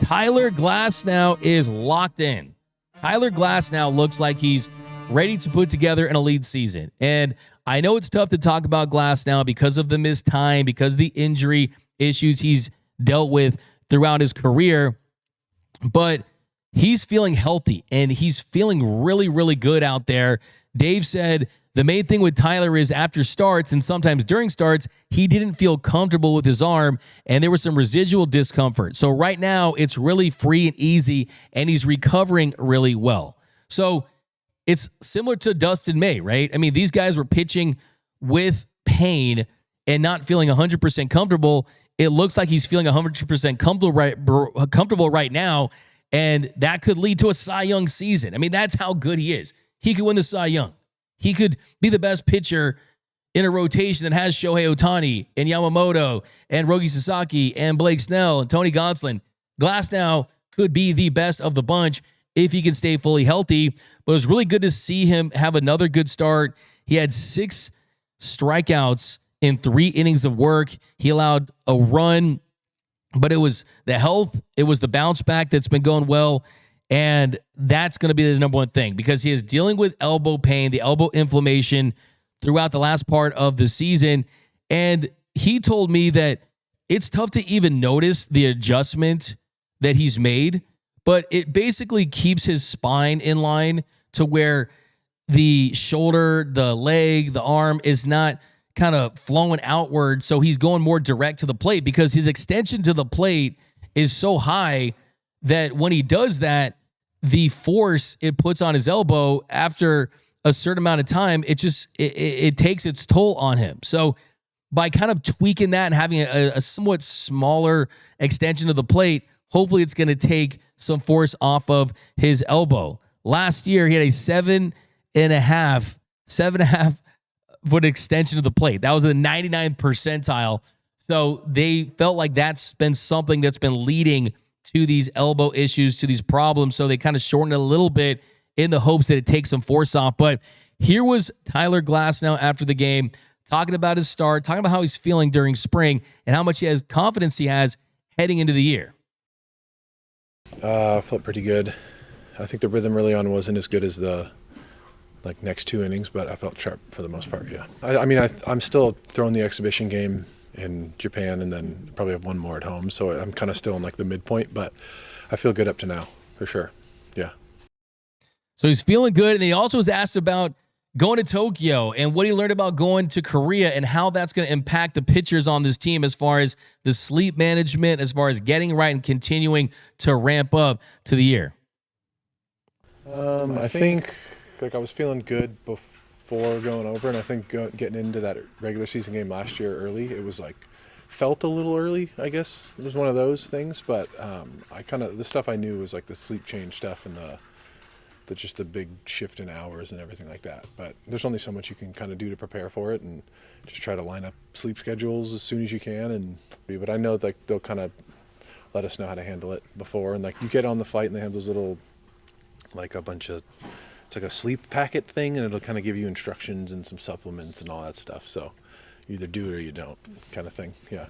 [SPEAKER 1] Tyler Glasnow is locked in. Tyler Glasnow looks like he's ready to put together an elite season. And I know it's tough to talk about Glasnow because of the missed time, because of the injury issues he's dealt with throughout his career. But he's feeling healthy, and he's feeling really, really good out there. Dave said the main thing with Tyler is after starts and sometimes during starts, he didn't feel comfortable with his arm, and there was some residual discomfort. So right now, it's really free and easy, and he's recovering really well. So it's similar to Dustin May, right? I mean, these guys were pitching with pain and not feeling 100% comfortable. It looks like he's feeling 100% comfortable right now, and that could lead to a Cy Young season. I mean, that's how good he is. He could win the Cy Young. He could be the best pitcher in a rotation that has Shohei Ohtani and Yamamoto and Roki Sasaki and Blake Snell and Tony Gonsolin. Glasnow could be the best of the bunch if he can stay fully healthy. But it was really good to see him have another good start. He had 6 strikeouts in 3 innings of work. He allowed a run, but it was the health, it was the bounce back that's been going well. And that's going to be the number one thing because he is dealing with elbow pain, the elbow inflammation throughout the last part of the season. And he told me that it's tough to even notice the adjustment that he's made, but it basically keeps his spine in line to where the shoulder, the leg, the arm is not kind of flowing outward. So he's going more direct to the plate because his extension to the plate is so high that when he does that, the force it puts on his elbow after a certain amount of time, it takes its toll on him. So by kind of tweaking that and having a somewhat smaller extension of the plate, hopefully it's going to take some force off of his elbow. Last year, he had a 7.5 foot extension of the plate. That was the 99th percentile. So they felt like that's been something that's been leading to these elbow issues, to these problems. So they kind of shortened it a little bit in the hopes that it takes some force off. But here was Tyler Glasnow after the game, talking about his start, talking about how he's feeling during spring and how much he has confidence he has heading into the year.
[SPEAKER 8] I felt pretty good. I think the rhythm early on wasn't as good as the next 2 innings, but I felt sharp for the most part. Yeah. I'm still throwing the exhibition game in Japan, and then probably have one more at home. So I'm kind of still in the midpoint, but I feel good up to now for sure. Yeah.
[SPEAKER 1] So he's feeling good, and he also was asked about going to Tokyo and what he learned about going to Korea and how that's going to impact the pitchers on this team as far as the sleep management, as far as getting right and continuing to ramp up to the year.
[SPEAKER 8] I think I was feeling good before going over, and I think getting into that regular season game last year early, it was felt a little early, I guess. It was one of those things, but the stuff I knew was the sleep change stuff and the big shift in hours and everything like that. But there's only so much you can kind of do to prepare for it, and just try to line up sleep schedules as soon as you can. But I know they'll kind of let us know how to handle it before. And you get on the flight and they have those little, a bunch of, it's a sleep packet thing, and it'll kind of give you instructions and some supplements and all that stuff. So you either do it or you don't, kind of thing. Yeah.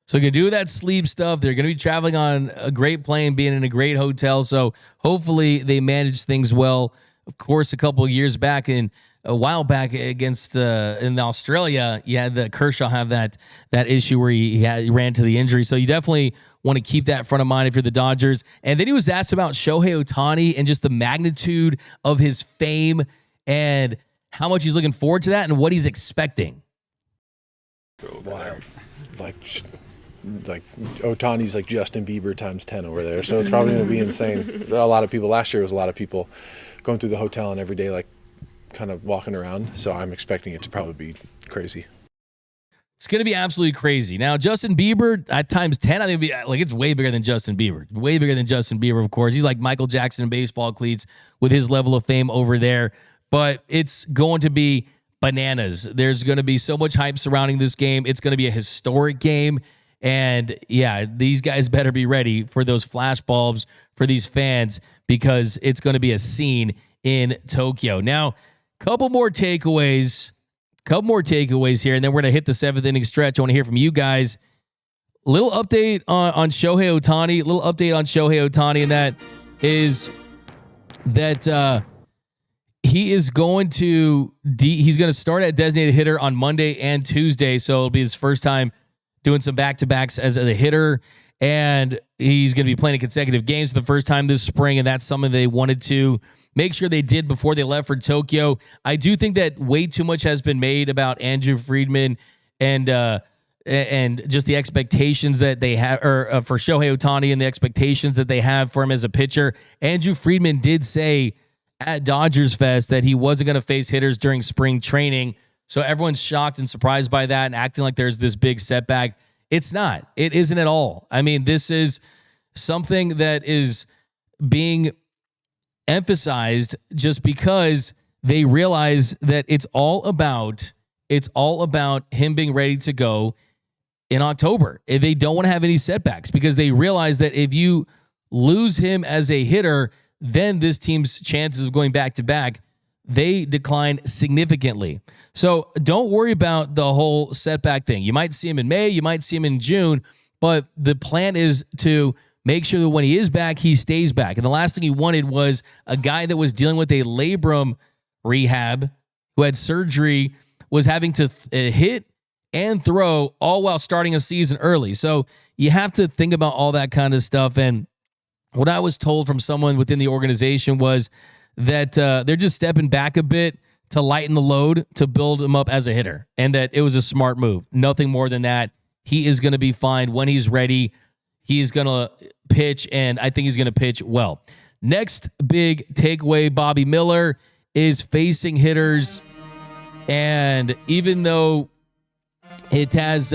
[SPEAKER 1] So you can do that sleep stuff. They're going to be traveling on a great plane, being in a great hotel. So hopefully they manage things well. Of course, a couple of years back, a while back against in Australia, you had the Kershaw have that issue where he ran to the injury. So you definitely want to keep that front of mind if you're the Dodgers. And then he was asked about Shohei Ohtani and just the magnitude of his fame and how much he's looking forward to that and what he's expecting.
[SPEAKER 8] Wild. Ohtani's Justin Bieber times 10 over there, so it's probably going to be insane. There are a lot of people. Last year was a lot of people going through the hotel and every day, kind of walking around. So I'm expecting it to probably be crazy.
[SPEAKER 1] It's going to be absolutely crazy. Now, Justin Bieber at times 10, I think it's way bigger than Justin Bieber. Way bigger than Justin Bieber, of course. He's like Michael Jackson in baseball cleats with his level of fame over there. But it's going to be bananas. There's going to be so much hype surrounding this game. It's going to be a historic game. And yeah, these guys better be ready for those flash bulbs for these fans because it's going to be a scene in Tokyo. Now, couple more takeaways here, and then we're going to hit the 7th inning stretch. I want to hear from you guys. Little update on Shohei Ohtani, and that is that he is going to he's going to start at designated hitter on Monday and Tuesday, so it'll be his first time doing some back-to-backs as a hitter, and he's going to be playing in consecutive games for the first time this spring, and that's something they wanted to make sure they did before they left for Tokyo. I do think that way too much has been made about Andrew Friedman and just the expectations that they have for Shohei Ohtani and the expectations that they have for him as a pitcher. Andrew Friedman did say at Dodgers Fest that he wasn't going to face hitters during spring training. So everyone's shocked and surprised by that and acting like there's this big setback. It's not. It isn't at all. I mean, this is something that is being emphasized just because they realize that it's all about him being ready to go. in October. If they don't want to have any setbacks, because they realize that if you lose him as a hitter, then this team's chances of going back to back, they decline significantly. So don't worry about the whole setback thing. You might see him in May, you might see him in June, but the plan is to make sure that when he is back, he stays back. And the last thing he wanted was a guy that was dealing with a labrum rehab, who had surgery, was having to hit and throw all while starting a season early. So you have to think about all that kind of stuff. And what I was told from someone within the organization was that they're just stepping back a bit to lighten the load to build him up as a hitter, and that it was a smart move. Nothing more than that. He is going to be fine when he's ready. He is going to pitch, and I think he's going to pitch well. Next big takeaway, Bobby Miller is facing hitters, and even though it has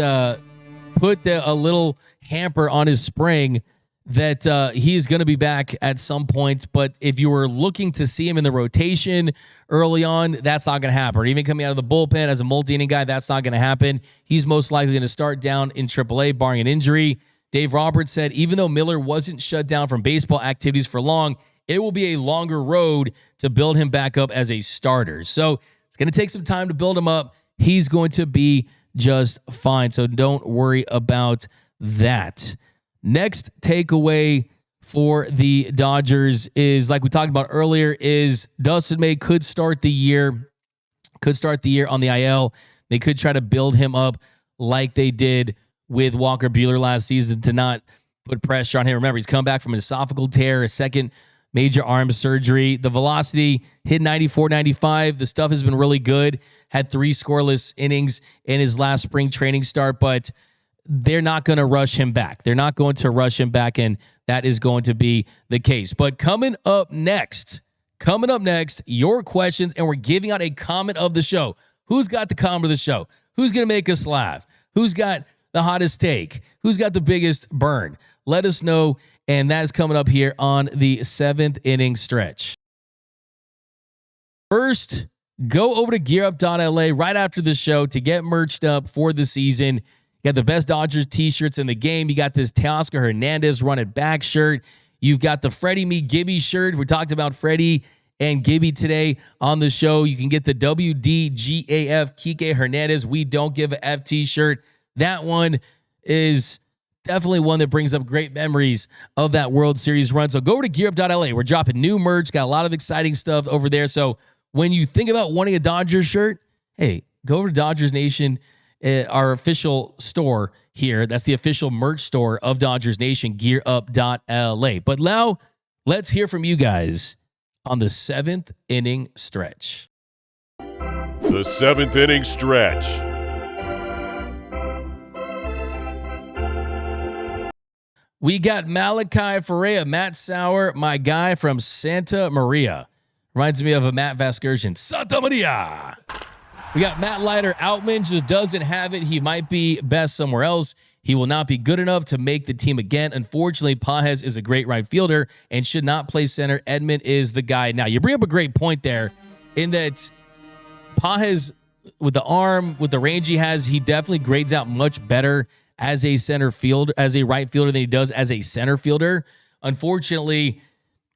[SPEAKER 1] put a little hamper on his spring, that he is going to be back at some point. But if you were looking to see him in the rotation early on, that's not going to happen. Or even coming out of the bullpen as a multi-inning guy, that's not going to happen. He's most likely going to start down in AAA, barring an injury. Dave Roberts said, even though Miller wasn't shut down from baseball activities for long, it will be a longer road to build him back up as a starter. So it's going to take some time to build him up. He's going to be just fine. So don't worry about that. Next takeaway for the Dodgers is, like we talked about earlier, is Dustin May could start the year on the IL. They could try to build him up like they did with Walker Buehler last season to not put pressure on him. Remember, he's come back from an esophageal tear, a second major arm surgery. The velocity hit 94, 95. The stuff has been really good. Had 3 scoreless innings in his last spring training start, but they're not going to rush him back. They're not going to rush him back, and that is going to be the case. But coming up next, your questions, and we're giving out a comment of the show. Who's got the comment of the show? Who's going to make us laugh? Who's got the hottest take? Who's got the biggest burn? Let us know, and that is coming up here on the 7th inning stretch. First, go over to gearup.la right after the show to get merched up for the season. You got the best Dodgers t-shirts in the game. You got this Teoscar Hernandez run it back shirt. You've got the Freddie Me Gibby shirt. We talked about Freddie and Gibby today on the show. You can get the WDGAF Kike Hernandez We Don't Give a F t-shirt. That one is definitely one that brings up great memories of that World Series run. So go over to gearup.la. We're dropping new merch. Got a lot of exciting stuff over there. So when you think about wanting a Dodgers shirt, hey, go over to Dodgers Nation, our official store here. That's the official merch store of Dodgers Nation, gearup.la. But now let's hear from you guys on the 7th inning stretch.
[SPEAKER 6] The 7th inning stretch.
[SPEAKER 1] We got Malachi Ferreira, Matt Sauer, my guy from Santa Maria. Reminds me of a Matt Vasgersian. Santa Maria. We got Matt Leiter. Outman just doesn't have it. He might be best somewhere else. He will not be good enough to make the team again. Unfortunately, Pages is a great right fielder and should not play center. Edman is the guy. Now, you bring up a great point there in that Pages, with the arm, with the range he has, he definitely grades out much better as a as a right fielder than he does as a center fielder. Unfortunately,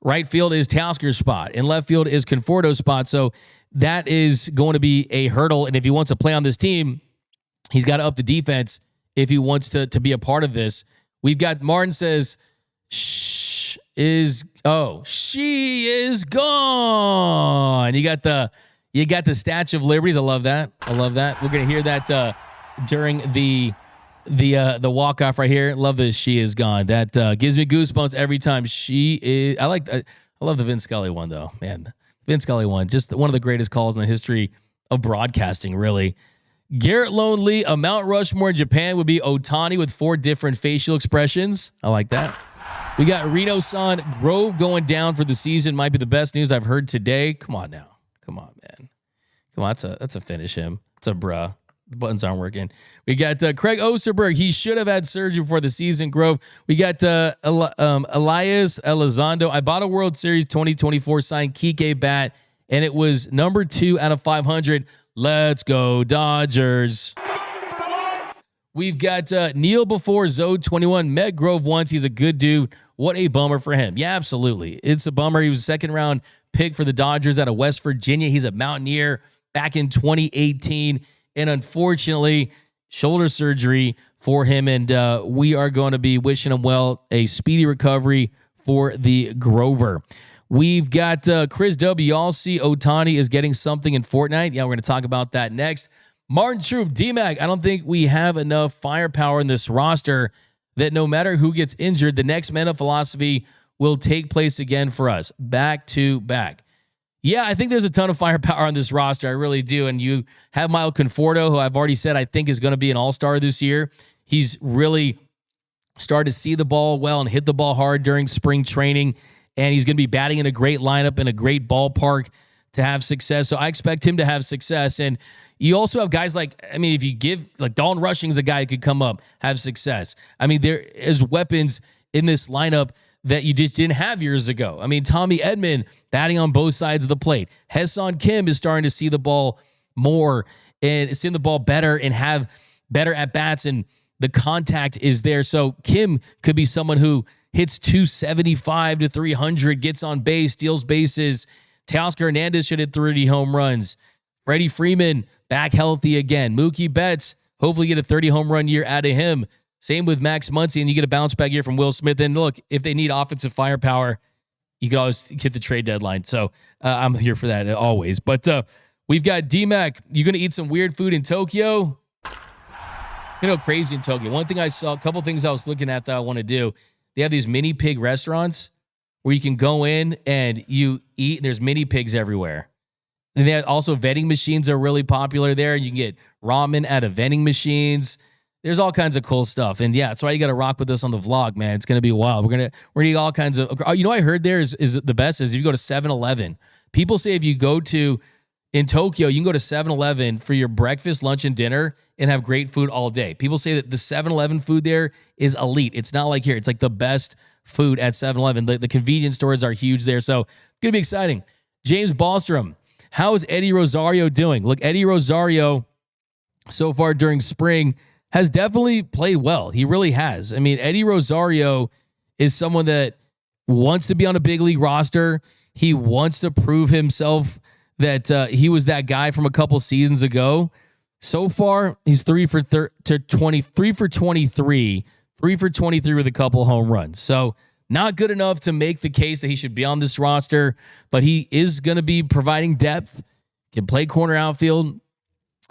[SPEAKER 1] right field is Teoscar's spot and left field is Conforto's spot. So that is going to be a hurdle. And if he wants to play on this team, he's got to up the defense if he wants to be a part of this. We've got Martin says, she is gone. You got the Statue of Liberties. I love that. We're going to hear that during the walk-off right here. Love this. She is gone. That gives me goosebumps every time. I love the Vin Scully one though, man. Vin Scully one, just one of the greatest calls in the history of broadcasting, really. Garrett Lonely, a Mount Rushmore in Japan would be Ohtani with 4 different facial expressions. I like that. We got Reno-san, Grove going down for the season. Might be the best news I've heard today. Come on now. Come on, man. Come on, that's a finish him. It's a bruh. The buttons aren't working. We got Craig Osterberg. He should have had surgery before the season. Grove. We got Elias Elizondo. I bought a World Series 2024 signed Kike bat, and it was number 2 out of 500. Let's go Dodgers. We've got Neil before Zode 21. Met Grove once. He's a good dude. What a bummer for him. Yeah, absolutely. It's a bummer. He was a second-round pick for the Dodgers out of West Virginia. He's a Mountaineer back in 2018. And unfortunately, shoulder surgery for him. And we are going to be wishing him well, a speedy recovery for the Grover. We've got Chris W. Y'all see Ohtani is getting something in Fortnite. Yeah, we're going to talk about that next. Martin Troop, D-Mac, I don't think we have enough firepower in this roster that no matter who gets injured, the next man of philosophy will take place again for us, back to back. Yeah, I think there's a ton of firepower on this roster. I really do. And you have Michael Conforto, who I've already said I think is going to be an all-star this year. He's really started to see the ball well and hit the ball hard during spring training. And he's going to be batting in a great lineup in a great ballpark to have success. So I expect him to have success. And you also have guys like, I mean, if you give, like Dalton Rushing's a guy who could come up, have success. I mean, there is weapons in this lineup that you just didn't have years ago. I mean, Tommy Edman batting on both sides of the plate. Hae-Sung Kim is starting to see the ball more and seeing the ball better and have better at-bats, and the contact is there. So Kim could be someone who hits 275 to 300, gets on base, steals bases. Teoscar Hernandez should hit 30 home runs. Freddie Freeman back healthy again. Mookie Betts, hopefully get a 30 home run year out of him. Same with Max Muncy, and you get a bounce back year from Will Smith. And look, if they need offensive firepower, you can always get the trade deadline. So I'm here for that always. But we've got D-Mac. You're going to eat some weird food in Tokyo? You know, crazy in Tokyo. One thing I saw, a couple things I was looking at that I want to do. They have these mini pig restaurants where you can go in and you eat, and there's mini pigs everywhere. And they have also vending machines are really popular there. You can get ramen out of vending machines. There's all kinds of cool stuff. And yeah, that's why you got to rock with us on the vlog, man. It's going to be wild. We're going to eat all kinds of, you know, I heard there is the best is if you go to 7-Eleven. People say if you go to, in Tokyo, you can go to 7-Eleven for your breakfast, lunch, and dinner and have great food all day. People say that the 7-Eleven food there is elite. It's not like here. It's like the best food at 7-Eleven. The convenience stores are huge there. So it's going to be exciting. James Ballstrom, how is Eddie Rosario doing? Look, Eddie Rosario so far during spring has definitely played well. He really has. I mean, Eddie Rosario is someone that wants to be on a big league roster. He wants to prove himself that he was that guy from a couple seasons ago. So far, he's 3 for 23 with a couple home runs. So not good enough to make the case that he should be on this roster, but he is going to be providing depth, can play corner outfield,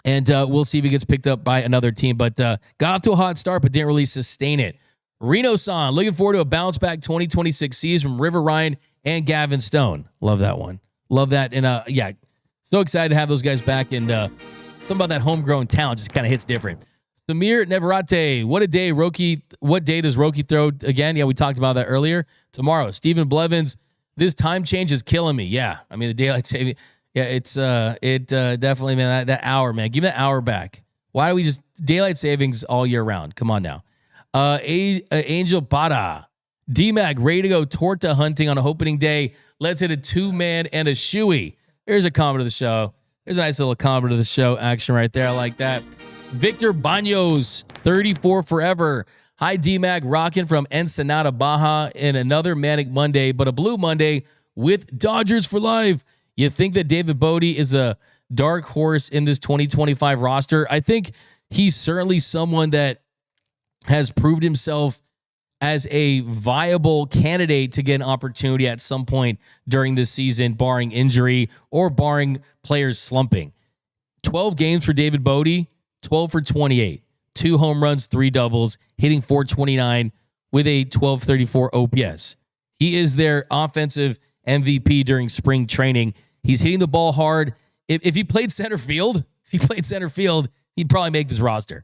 [SPEAKER 1] and we'll see if he gets picked up by another team. But got off to a hot start, but didn't really sustain it. Reno-san, looking forward to a bounce-back 2026 season from River Ryan and Gavin Stone. Love that one. Love that. And yeah, so excited to have those guys back. And something about that homegrown talent just kind of hits different. Samir Neverate, what a day. Roki, what day does Roki throw again? Yeah, we talked about that earlier. Tomorrow. Stephen Blevins, this time change is killing me. Yeah, I mean, the daylight saving. Yeah, it's definitely, man, that hour, man. Give me that hour back. Why do we just daylight savings all year round? Come on now. Angel Bada. D-Mac, ready to go torta hunting on opening day. Let's hit a 2-man and a shoey. There's a comment of the show. There's a nice little comment of the show action right there. I like that. Victor Baños, 34 forever. Hi, D-Mac, rocking from Ensenada, Baja, in another manic Monday, but a blue Monday with Dodgers for life. You think that David Bodie is a dark horse in this 2025 roster? I think he's certainly someone that has proved himself as a viable candidate to get an opportunity at some point during this season, barring injury or barring players slumping. 12 games for David Bodie, 12 for 28, 2 home runs, 3 doubles, hitting .429 with a 1234 OPS. He is their offensive MVP during spring training. He's hitting the ball hard. If he played center field, he'd probably make this roster.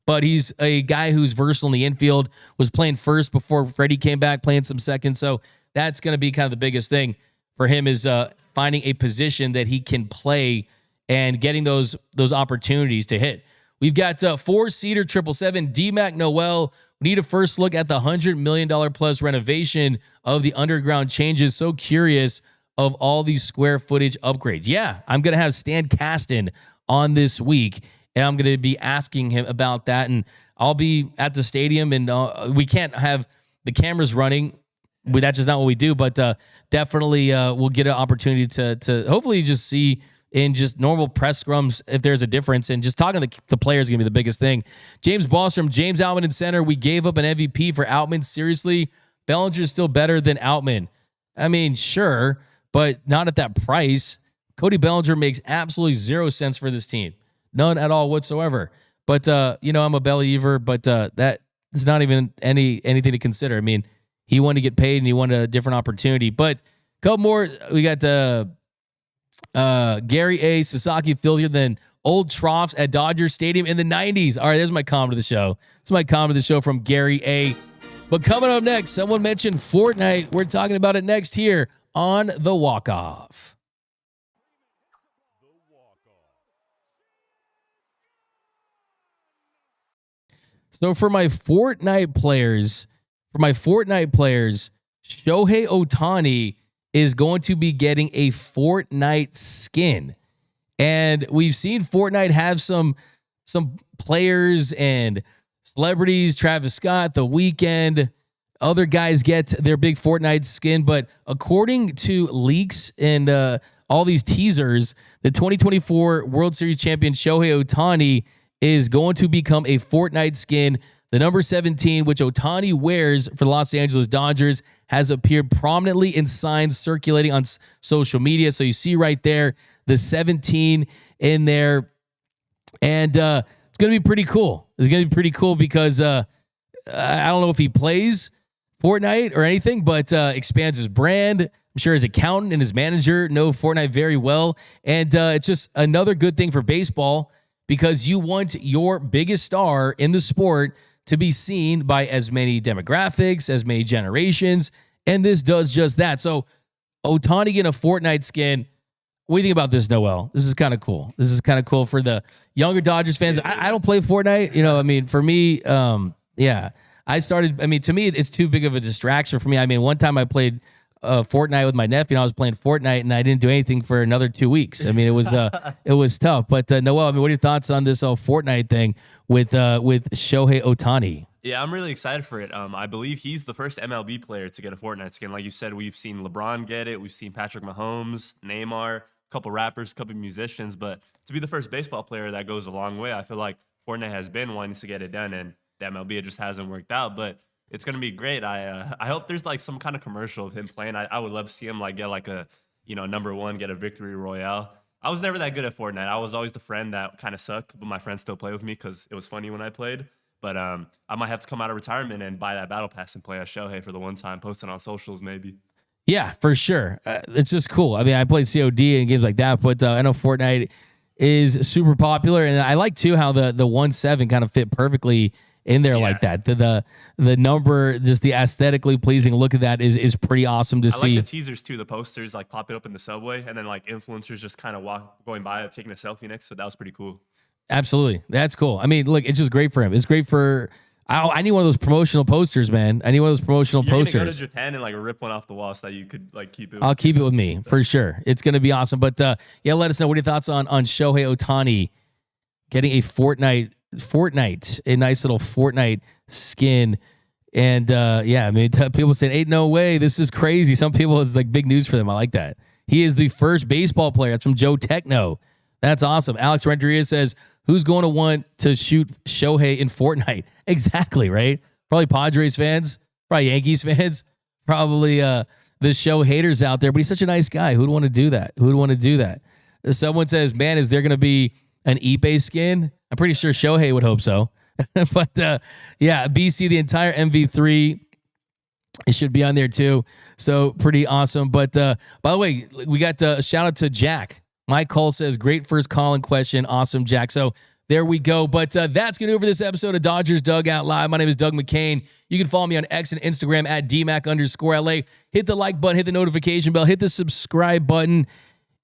[SPEAKER 1] But he's a guy who's versatile in the infield, was playing first before Freddie came back, playing some second. So that's going to be kind of the biggest thing for him is finding a position that he can play and getting those opportunities to hit. We've got 4-seater 777 D-Mac Noel. We need a first look at the $100 million plus renovation of the underground changes. So curious of all these square footage upgrades. Yeah, I'm going to have Stan Kasten on this week. and I'm going to be asking him about that. And I'll be at the stadium, and we can't have the cameras running. That's just not what we do. But definitely we'll get an opportunity to hopefully just see in just normal press scrums if there's a difference. And just talking to the players is going to be the biggest thing. James Bostrom, James Outman in center. We gave up an MVP for Outman. Seriously, Bellinger is still better than Outman. I mean, sure, but not at that price. Cody Bellinger makes absolutely 0 sense for this team. None at all whatsoever. But, I'm a Believer, but that is not even anything to consider. I mean, he wanted to get paid and he wanted a different opportunity. But a couple more. We got Gary A. Sasaki filthier than old troughs at Dodger Stadium in the 90s. All right, there's my comment of the show. It's my comment of the show from Gary A. But coming up next, someone mentioned Fortnite. We're talking about it next here on The Walk-Off. So for my Fortnite players, Shohei Ohtani is going to be getting a Fortnite skin. And we've seen Fortnite have some players and celebrities, Travis Scott, The Weeknd, other guys get their big Fortnite skin. But according to leaks and all these teasers, the 2024 World Series champion Shohei Ohtani is going to become a Fortnite skin. The number 17, which Ohtani wears for the Los Angeles Dodgers, has appeared prominently in signs circulating on social media. So you see right there, the 17 in there. And it's going to be pretty cool. It's going to be pretty cool because I don't know if he plays Fortnite or anything, but expands his brand. I'm sure his accountant and his manager know Fortnite very well. And it's just another good thing for baseball because you want your biggest star in the sport to be seen by as many demographics, as many generations, and this does just that. So Ohtani getting a Fortnite skin. What do you think about this, Noel? This is kind of cool. This is kind of cool for the younger Dodgers fans. I don't play Fortnite. For me, to me, it's too big of a distraction for me. One time I played Fortnite with my nephew, and I was playing Fortnite, and I didn't do anything for another 2 weeks. It was tough. But Noel, what are your thoughts on this Fortnite thing with Shohei Ohtani?
[SPEAKER 9] Yeah, I'm really excited for it. I believe he's the first MLB player to get a Fortnite skin. Like you said, we've seen LeBron get it. We've seen Patrick Mahomes, Neymar, a couple rappers, a couple musicians. But to be the first baseball player, that goes a long way. I feel like Fortnite has been wanting to get it done, and the MLB, it just hasn't worked out. But it's going to be great. I hope there's some kind of commercial of him playing. I would love to see him get a number one, get a victory royale. I was never that good at Fortnite. I was always the friend that kind of sucked, but my friends still play with me because it was funny when I played. But I might have to come out of retirement and buy that battle pass and play as Shohei for the one time, post it on socials maybe.
[SPEAKER 1] Yeah, for sure. It's just cool. I played COD and games like that, but I know Fortnite is super popular, and I like too how the 1-7 kind of fit perfectly in there like that. The number, just the aesthetically pleasing look of that is pretty awesome to see.
[SPEAKER 9] I like the teasers too, the posters popping up in the subway, and then influencers just kind of going by taking a selfie next. So that was pretty cool.
[SPEAKER 1] Absolutely, that's cool. Look, it's just great for him. It's great for. I need one of those promotional posters, man. I need one of those promotional posters.
[SPEAKER 9] You're gonna go to Japan and rip one off the wall so that you could keep it.
[SPEAKER 1] I'll keep it with me for sure. It's gonna be awesome. But let us know what are your thoughts on Shohei Ohtani getting a Fortnite, a nice little Fortnite skin. And people saying, ain't no way, this is crazy. Some people, it's big news for them. I like that. He is the first baseball player. That's from Joe Techno. That's awesome. Alex Renteria says, who's going to want to shoot Shohei in Fortnite? Exactly, right? Probably Padres fans, probably Yankees fans, probably the show haters out there. But he's such a nice guy. Who'd want to do that? Someone says, man, is there going to be an Ipe skin? I'm pretty sure Shohei would hope so. But BC, the entire MV3, it should be on there too. So pretty awesome. But by the way, we got a shout out to Jack. Mike Cole says, great first call and question. Awesome, Jack. So there we go. But that's going to do for this episode of Dodgers Dugout Live. My name is Doug McKain. You can follow me on X and Instagram at DMac_LA. Hit the like button, hit the notification bell, hit the subscribe button,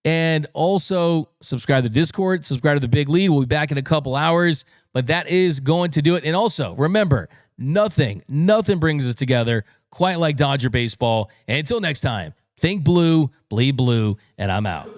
[SPEAKER 1] and also subscribe to Discord, subscribe to The Big Lead. We'll be back in a couple hours, but that is going to do it. And also, remember, nothing brings us together quite like Dodger baseball. And until next time, think blue, bleed blue, and I'm out.